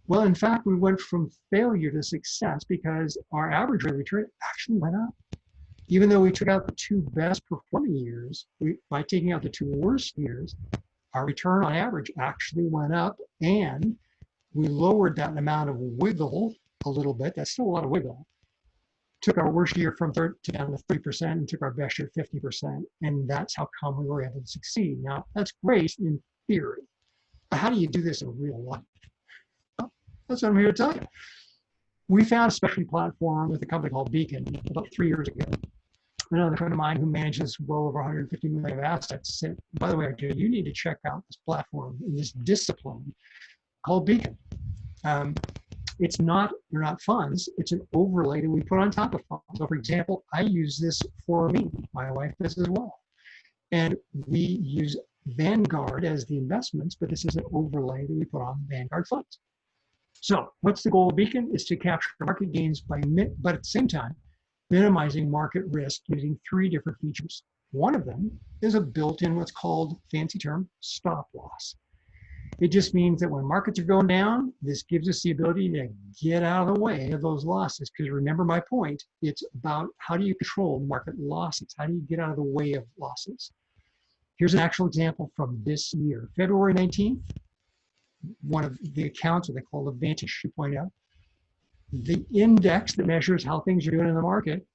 Well, in fact, we went from failure to success because our average rate of return actually went up. Even though we took out the 2 best performing years, by taking out the 2 worst years, our return on average actually went up, and we lowered that amount of wiggle a little bit. That's still a lot of wiggle. Took our worst year from down to 30% and took our best year 50%. And that's how come we were able to succeed. Now, that's great in theory. But how do you do this in real life? Well, that's what I'm here to tell you. We found a specialty platform with a company called Beacon about 3 years ago. Another friend of mine who manages well over 150 million of assets said, by the way, RJ, you need to check out this platform in this discipline called Beacon. It's not, they're not funds, it's an overlay that we put on top of funds. So for example, I use this for me, my wife does as well. And we use Vanguard as the investments, but this is an overlay that we put on Vanguard funds. So what's the goal of Beacon? Is to capture market gains but at the same time, minimizing market risk using 3 different features. One of them is a built-in, what's called, fancy term, stop loss. It just means that when markets are going down, this gives us the ability to get out of the way of those losses. Because remember my point, it's about how do you control market losses? How do you get out of the way of losses? Here's an actual example from this year. February 19th, one of the accounts that they call the Vantage 2.0, the index that measures how things are doing in the market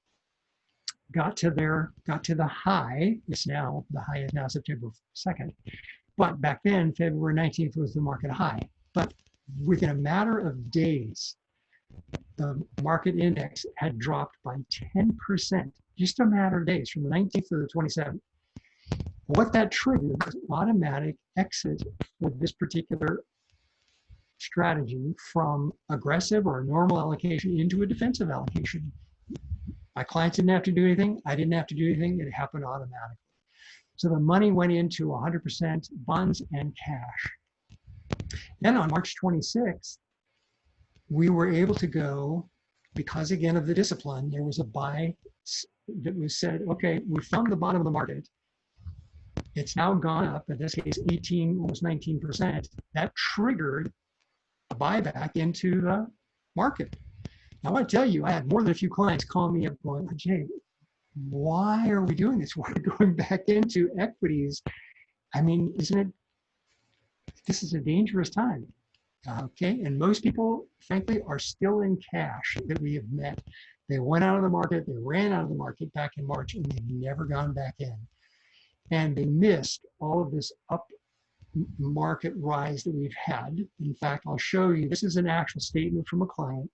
got to the high. It's now, the high is now September 2nd. But back then, February 19th was the market high. But within a matter of days, the market index had dropped by 10%, just a matter of days, from the 19th to the 27th. What that triggered was automatic exit for this particular strategy from aggressive or normal allocation into a defensive allocation. My clients didn't have to do anything. I didn't have to do anything. It happened automatically. So the money went into 100% bonds and cash. Then on March 26th, we were able to go, because again of the discipline, there was a buy that was said, okay, we found the bottom of the market. It's now gone up, in this case, 18, almost 19%. That triggered a buyback into the market. Now, I want to tell you, I had more than a few clients call me up going, Jay, why are we doing this? Why are we going back into equities? I mean, this is a dangerous time, okay? And most people, frankly, are still in cash that we have met. They went out of the market, they ran out of the market back in March, and they've never gone back in. And they missed all of this up market rise that we've had. In fact, I'll show you, this is an actual statement from a client,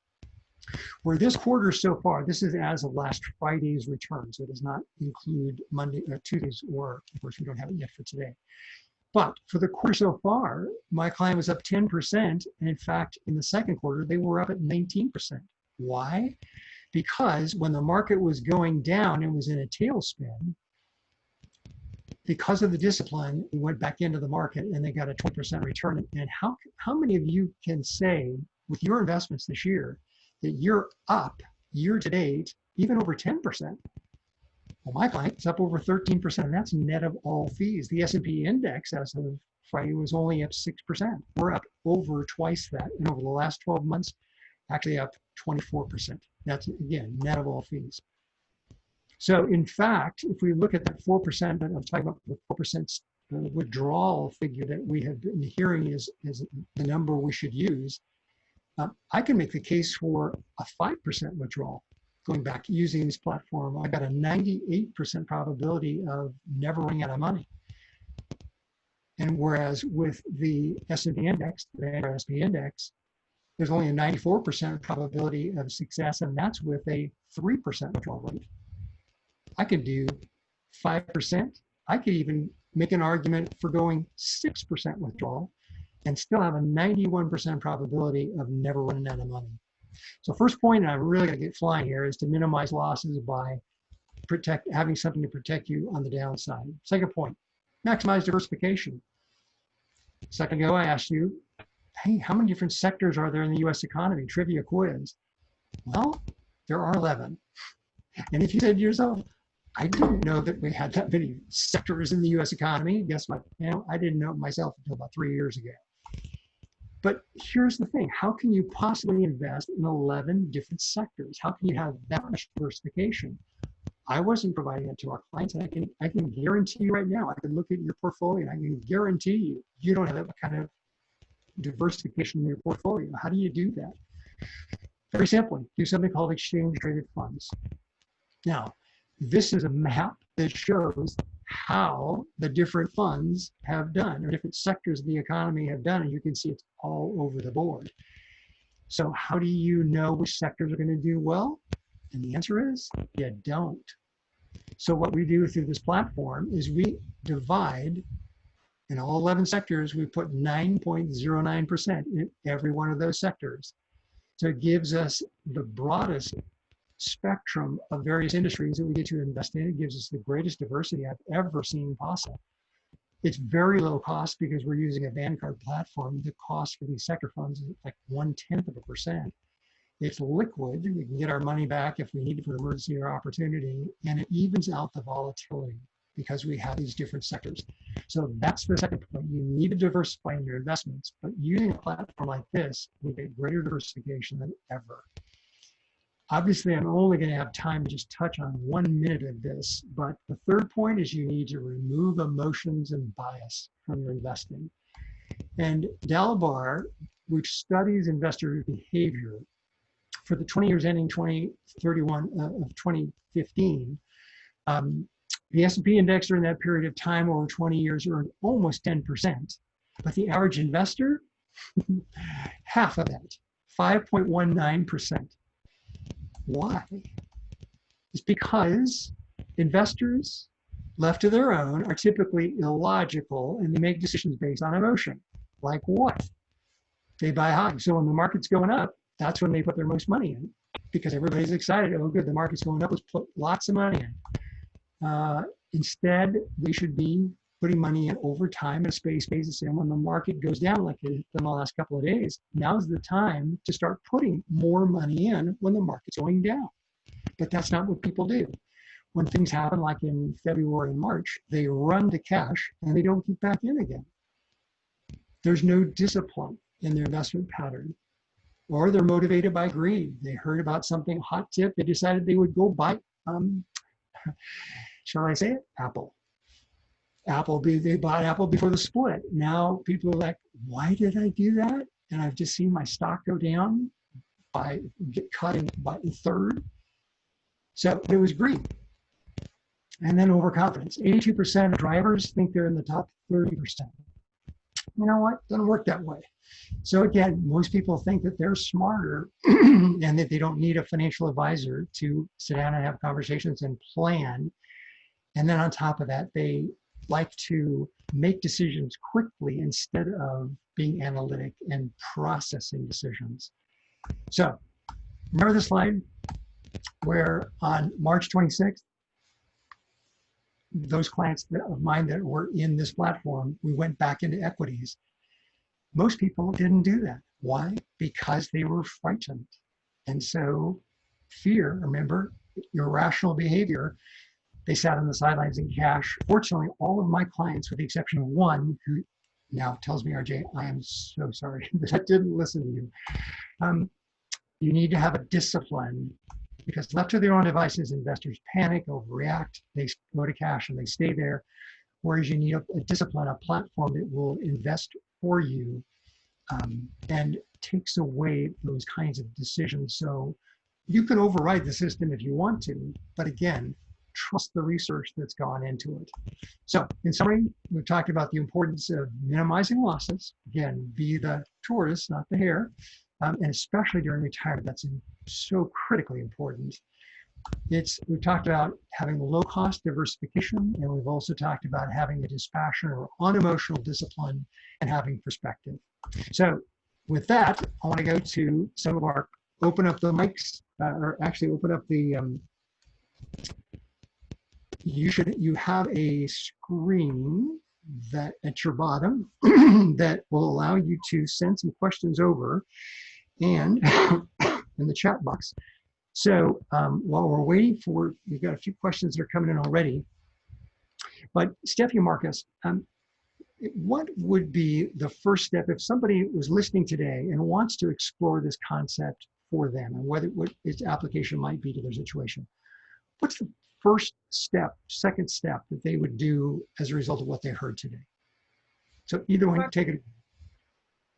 where this quarter so far, this is as of last Friday's return, so it does not include Monday or Tuesdays, or of course we don't have it yet for today. But for the quarter so far, my client was up 10%, and in fact, in the second quarter, they were up at 19%. Why? Because when the market was going down and was in a tailspin, because of the discipline, we went back into the market and they got a 20% return. And how many of you can say with your investments this year that you're up year to date, even over 10%? Well, my client's up over 13%, and that's net of all fees. The S&P index as of Friday was only up 6%. We're up over twice that. And over the last 12 months, actually up 24%. That's, again, net of all fees. So in fact, if we look at that 4%, that I'm talking about the 4% withdrawal figure that we have been hearing is the number we should use, I can make the case for a 5% withdrawal. Going back using this platform, I got a 98% probability of never running out of money. And whereas with the S&P index, the S&P index, there's only a 94% probability of success, and that's with a 3% withdrawal rate. I could do 5%. I could even make an argument for going 6% withdrawal and still have a 91% probability of never running out of money. So first point, and I'm really going to get flying here, is to minimize losses by having something to protect you on the downside. Second point, maximize diversification. A second ago, I asked you, hey, how many different sectors are there in the U.S. economy? Trivia quiz. Well, there are 11. And if you said to yourself, I didn't know that we had that many sectors in the U.S. economy, guess what? I didn't know it myself until about 3 years ago. But here's the thing, how can you possibly invest in 11 different sectors? How can you have that much diversification? I wasn't providing it to our clients, and I can guarantee you right now, I can look at your portfolio and I can guarantee you don't have that kind of diversification in your portfolio. How do you do that? Very simply, do something called exchange traded funds. Now, this is a map that shows how the different funds have done, or different sectors of the economy have done, and you can see it's all over the board. So how do you know which sectors are going to do well? And the answer is, you don't. So what we do through this platform is we divide, in all 11 sectors, we put 9.09% in every one of those sectors. So it gives us the broadest spectrum of various industries that we get to invest in. It gives us the greatest diversity I've ever seen possible. It's very low cost because we're using a Vanguard platform. The cost for these sector funds is like 0.1%. It's liquid. We can get our money back if we need it for emergency or opportunity, and it evens out the volatility because we have these different sectors. So that's the second point. You need to diversify in your investments, but using a platform like this, we get greater diversification than ever. Obviously, I'm only going to have time to just touch on 1 minute of this, but the third point is you need to remove emotions and bias from your investing. And Dalbar, which studies investor behavior for the 20 years ending 2031 of 2015, the S&P index during that period of time over 20 years earned almost 10%, but the average investor, half of that, 5.19%. Why? It's because investors left to their own are typically illogical and they make decisions based on emotion. Like what? They buy high. So when the market's going up, that's when they put their most money in because everybody's excited. Oh, good, the market's going up. Let's put lots of money in. Instead, they should be putting money in over time at a space basis. And when the market goes down like it has in the last couple of days, now's the time to start putting more money in when the market's going down. But that's not what people do. When things happen like in February and March, they run to cash and they don't get back in again. There's no discipline in their investment pattern. Or they're motivated by greed. They heard about something hot tip, they decided they would go buy shall I say it? Apple. They bought Apple before the split. Now people are like, why did I do that? And I've just seen my stock go down get cut by a third. So it was greed. And then overconfidence. 82% of drivers think they're in the top 30%. You know what? Doesn't work that way. So again, most people think that they're smarter and that they don't need a financial advisor to sit down and have conversations and plan. And then on top of that, they like to make decisions quickly instead of being analytic and processing decisions. So remember the slide where on March 26th, those clients of mine that were in this platform, we went back into equities. Most people didn't do that. Why? Because they were frightened. And so fear, remember, irrational behavior, they sat on the sidelines in cash. Fortunately, all of my clients, with the exception of one who now tells me, RJ, I am so sorry that I didn't listen to you. You need to have a discipline because left to their own devices, investors panic, overreact, they go to cash and they stay there. Whereas you need a discipline, a platform that will invest for you and takes away those kinds of decisions. So you can override the system if you want to, but again, trust the research that's gone into it. So in summary, we've talked about the importance of minimizing losses. Again, be the tortoise, not the hare, and especially during retirement, that's so critically important. We've talked about having low cost diversification, and we've also talked about having a dispassionate or unemotional discipline and having perspective. So with that, I want to go to some of our open up the mics, or actually open up the, you have a screen that at your bottom that will allow you to send some questions over and in the chat box. So while we're waiting for, we've got a few questions that are coming in already. But Stephie, Marcus, what would be the first step if somebody was listening today and wants to explore this concept for them and what its application might be to their situation? What's the first step, second step that they would do as a result of what they heard today? So either one, take it.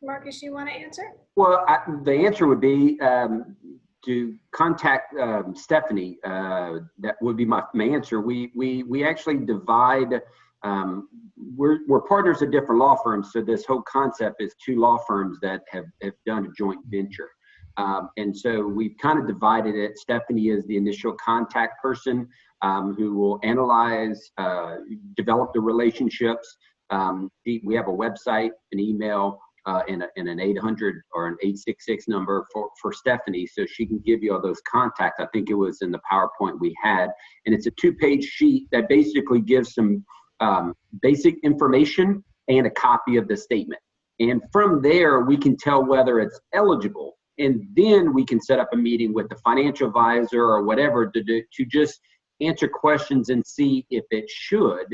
Marcus, you want to answer? Well, the answer would be to contact Stephanie. That would be my answer. We actually divide. We're partners at different law firms, so this whole concept is two law firms that have done a joint venture. And so we've kind of divided it. Stephanie is the initial contact person who will analyze, develop the relationships. We have a website, an email, in an 800 or an 866 number for Stephanie, so she can give you all those contacts. I think it was in the PowerPoint we had, and it's a 2-page sheet that basically gives some basic information and a copy of the statement. And from there, we can tell whether it's eligible, and then we can set up a meeting with the financial advisor or whatever to just answer questions and see if it should.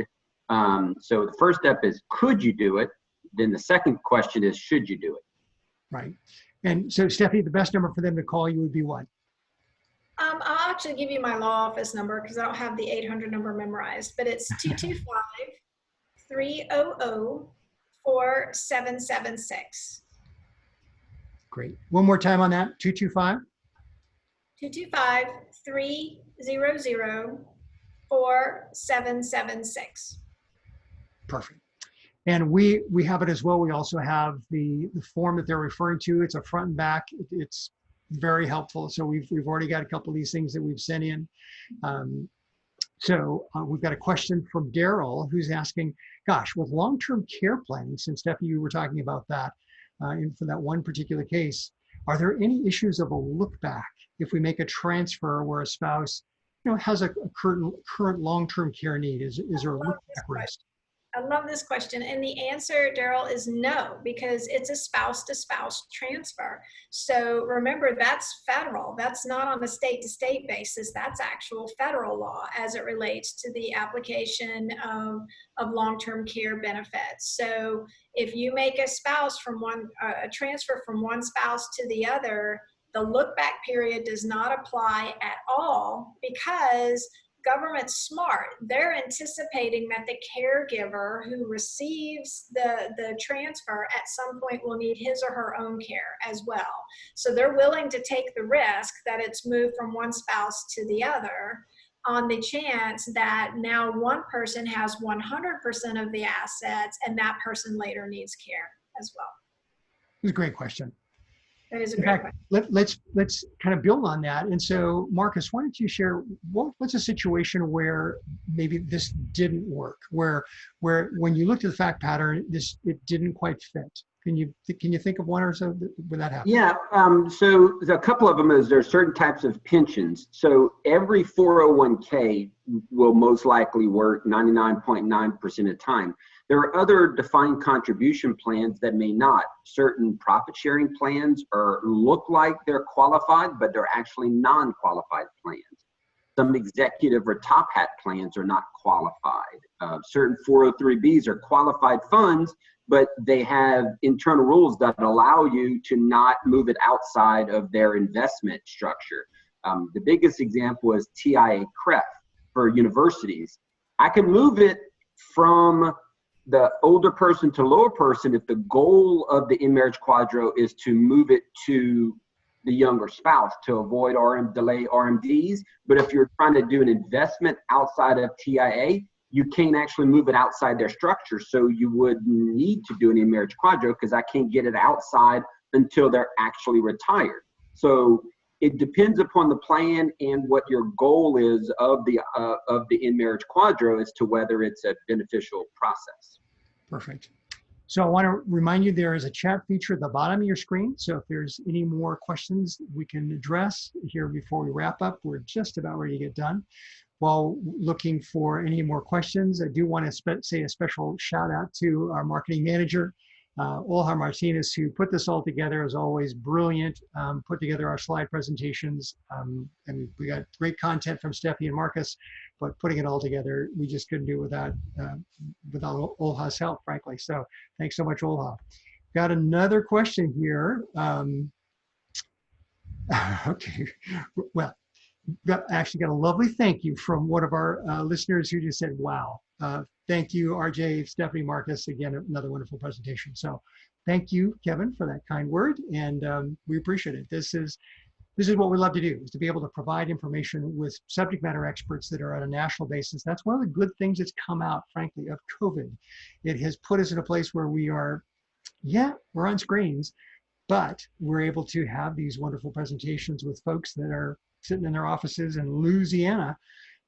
So the first step is, could you do it? Then the second question is, should you do it? Right. And so, Stephanie, the best number for them to call you would be what? I'll actually give you my law office number because I don't have the 800 number memorized, but it's 225-300-4776. Great. One more time on that, 225? 225-300-4776. Perfect. And we have it as well. We also have the form that they're referring to. It's a front and back. It's very helpful. So we've already got a couple of these things that we've sent in. We've got a question from Daryl, who's asking, gosh, with long-term care planning, since Stephanie, you were talking about that, for that one particular case, are there any issues of a look back if we make a transfer where a spouse, has a current long-term care need? Is there a look back risk? I love this question. And the answer, Daryl, is no, because it's a spouse-to-spouse transfer. So remember, that's federal. That's not on a state-to-state basis. That's actual federal law as it relates to the application of long-term care benefits. So if you make a transfer from one spouse to the other, the look-back period does not apply at all, because government's smart. They're anticipating that the caregiver who receives the transfer at some point will need his or her own care as well. So they're willing to take the risk that it's moved from one spouse to the other on the chance that now one person has 100% of the assets and that person later needs care as well. It's a great question. That is a In great fact, question. let's kind of build on that. And so, Marcus, why don't you share what's a situation where maybe this didn't work, where when you looked at the fact pattern, it didn't quite fit? Can you think of one or so where that happened? Yeah. So a couple of them is there's certain types of pensions. So every 401k will most likely work 99.9% of the time. There are other defined contribution plans that may not. Certain profit sharing plans look like they're qualified, but they're actually non-qualified plans. Some executive or top hat plans are not qualified. Certain 403Bs are qualified funds, but they have internal rules that allow you to not move it outside of their investment structure. The biggest example is TIA-CREF for universities. I can move it from the older person to lower person if the goal of the In Marriage QDRO is to move it to the younger spouse to avoid delay RMDs. But if you're trying to do an investment outside of TIA, you can't actually move it outside their structure. So you would need to do an In Marriage QDRO because I can't get it outside until they're actually retired. So it depends upon the plan and what your goal is of the In Marriage QDRO as to whether it's a beneficial process. Perfect. So I want to remind you there is a chat feature at the bottom of your screen. So if there's any more questions we can address here before we wrap up, we're just about ready to get done. While looking for any more questions, I do want to say a special shout out to our marketing manager, Olha Martinez, who put this all together. As always, brilliant, put together our slide presentations. And we got great content from Stephanie and Marcus, but putting it all together, we just couldn't do it without Olha's help, frankly. So thanks so much, Olha. Got another question here. Okay, well, actually got a lovely thank you from one of our listeners who just said, wow. Thank you, RJ, Stephanie, Marcus. Again, another wonderful presentation. So thank you, Kevin, for that kind word. And we appreciate it. This is what we love to do, is to be able to provide information with subject matter experts that are on a national basis. That's one of the good things that's come out, frankly, of COVID. It has put us in a place where we are, we're on screens, but we're able to have these wonderful presentations with folks that are sitting in their offices in Louisiana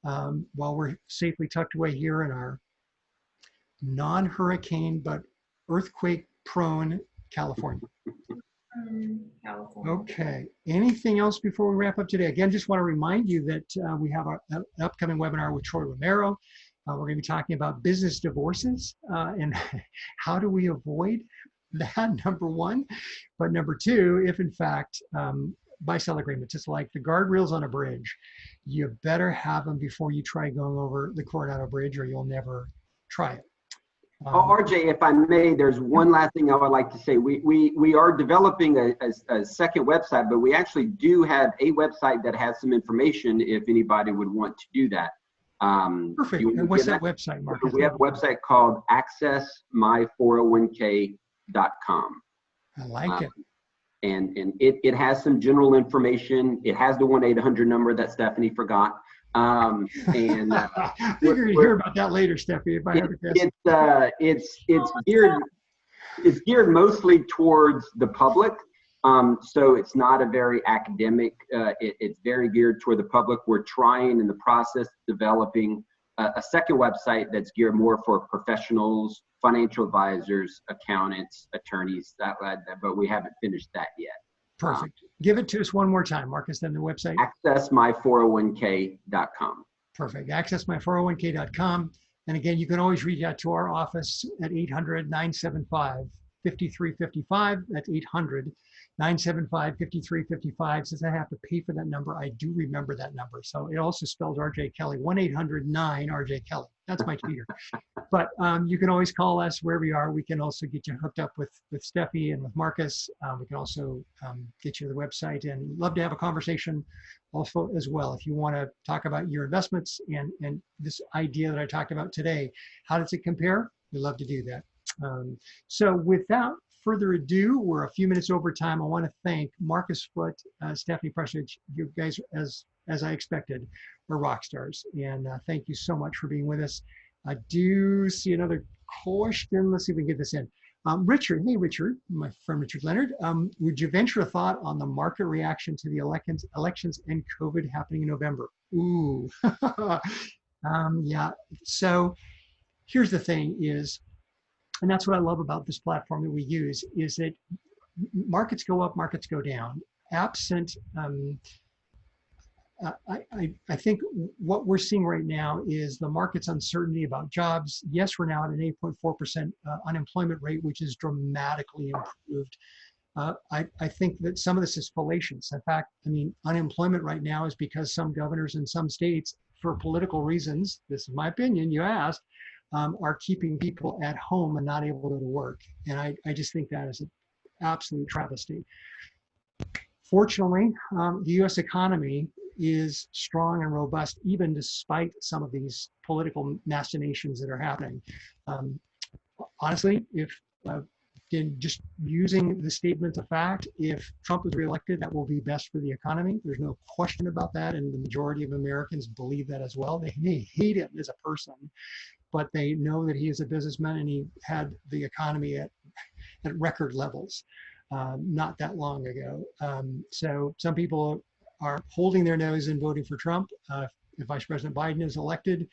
while we're safely tucked away here in our non-hurricane but earthquake-prone California. California. Okay. Anything else before we wrap up today? Again, just want to remind you that we have an upcoming webinar with Troy Romero. We're going to be talking about business divorces and how do we avoid that, number one. But number two, if in fact, buy-sell agreements, it's like the guardrails on a bridge. You better have them before you try going over the Coronado Bridge or you'll never try it. RJ, if I may, there's one last thing I would like to say. We are developing a second website, but we actually do have a website that has some information if anybody would want to do that. Perfect. And what's that website, Marcus? We have a website called accessmy401k.com. I like it. And it has some general information. It has the 1-800 number that Stephanie forgot. I think you're going to hear about that later, Stephie, if I have to guess. It's geared mostly towards the public. So it's not a very academic, it's very geared toward the public. We're trying in the process of developing a second website that's geared more for professionals, financial advisors, accountants, attorneys, but we haven't finished that yet. Perfect. Give it to us one more time, Marcus, then the website. Accessmy401k.com. Perfect. Accessmy401k.com. And again, you can always reach out to our office at 800-975-5355. That's 800-975-5355. Since I have to pay for that number, I do remember that number. So it also spells RJ Kelly, 1-800-9-RJ Kelly. That's my cheater. But you can always call us wherever you are. We can also get you hooked up with Stephie and with Marcus. We can also get you to the website and love to have a conversation also as well. If you want to talk about your investments and this idea that I talked about today, how does it compare? We'd love to do that. So without further ado, we're a few minutes over time. I want to thank Marcus Foote, Stephanie Prestridge. You guys, as I expected, are rock stars. And thank you so much for being with us. I do see another question. Let's see if we can get this in. Richard, hey Richard, my friend Richard Leonard, would you venture a thought on the market reaction to the elections and COVID happening in November? Ooh, yeah. So here's the thing is, and that's what I love about this platform that we use, is that markets go up, markets go down. Absent, I think what we're seeing right now is the market's uncertainty about jobs. Yes, we're now at an 8.4% unemployment rate, which is dramatically improved. I think that some of this is fallacious. In fact, I mean, unemployment right now is because some governors in some states, for political reasons, this is my opinion, you asked, are keeping people at home and not able to go to work. And I just think that is an absolute travesty. Fortunately, the US economy is strong and robust, even despite some of these political machinations that are happening. Honestly, if in just using the statement of fact, if Trump is reelected, that will be best for the economy. There's no question about that. And the majority of Americans believe that as well. They may hate him as a person, but they know that he is a businessman and he had the economy at record levels not that long ago. So some people are holding their nose and voting for Trump. If Vice President Biden is elected,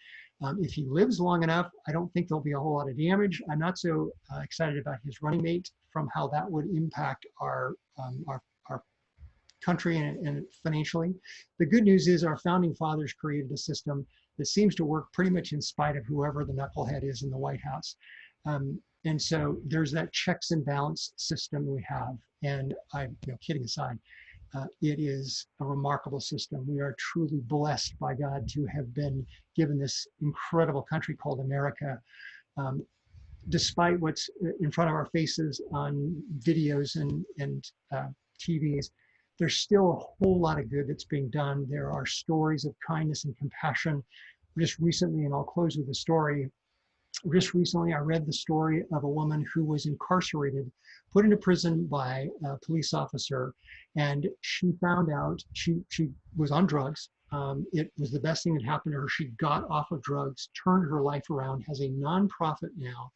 if he lives long enough, I don't think there'll be a whole lot of damage. I'm not so excited about his running mate from how that would impact our country and financially. The good news is our founding fathers created a system that seems to work pretty much in spite of whoever the knucklehead is in the White House. And so there's that checks and balance system we have. And kidding aside, it is a remarkable system. We are truly blessed by God to have been given this incredible country called America. Despite what's in front of our faces on videos and TVs, there's still a whole lot of good that's being done. There are stories of kindness and compassion. Just recently, and I'll close with a story. Just recently, I read the story of a woman who was incarcerated, put into prison by a police officer, and she found out she was on drugs. It was the best thing that happened to her. She got off of drugs, turned her life around, has a nonprofit now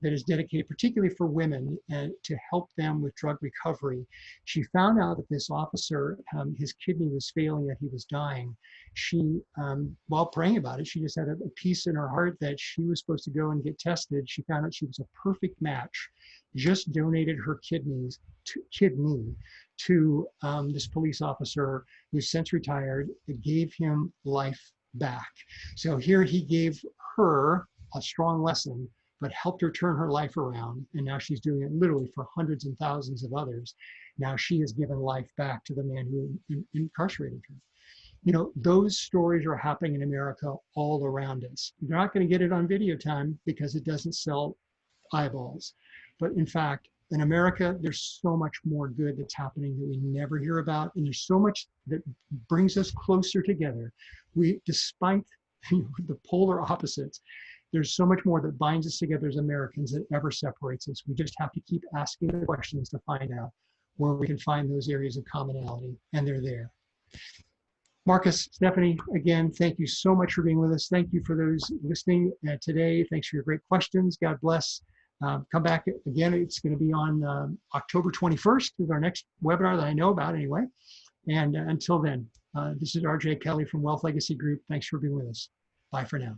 that is dedicated particularly for women and to help them with drug recovery. She found out that this officer, his kidney was failing, that he was dying. She, while praying about it, she just had a peace in her heart that she was supposed to go and get tested. She found out she was a perfect match, just donated her kidney to this police officer who's since retired. It gave him life back. So here he gave her a strong lesson, but helped her turn her life around. And now she's doing it literally for hundreds and thousands of others. Now she has given life back to the man who incarcerated her. You know, those stories are happening in America all around us. You're not going to get it on video time because it doesn't sell eyeballs. But in fact, in America, there's so much more good that's happening that we never hear about. And there's so much that brings us closer together. Despite the polar opposites, there's so much more that binds us together as Americans that ever separates us. We just have to keep asking the questions to find out where we can find those areas of commonality, and they're there. Marcus, Stephanie, again, thank you so much for being with us. Thank you for those listening today. Thanks for your great questions. God bless. Come back again. It's going to be on October 21st is our next webinar that I know about anyway. And until then, this is RJ Kelly from Wealth Legacy Group. Thanks for being with us. Bye for now.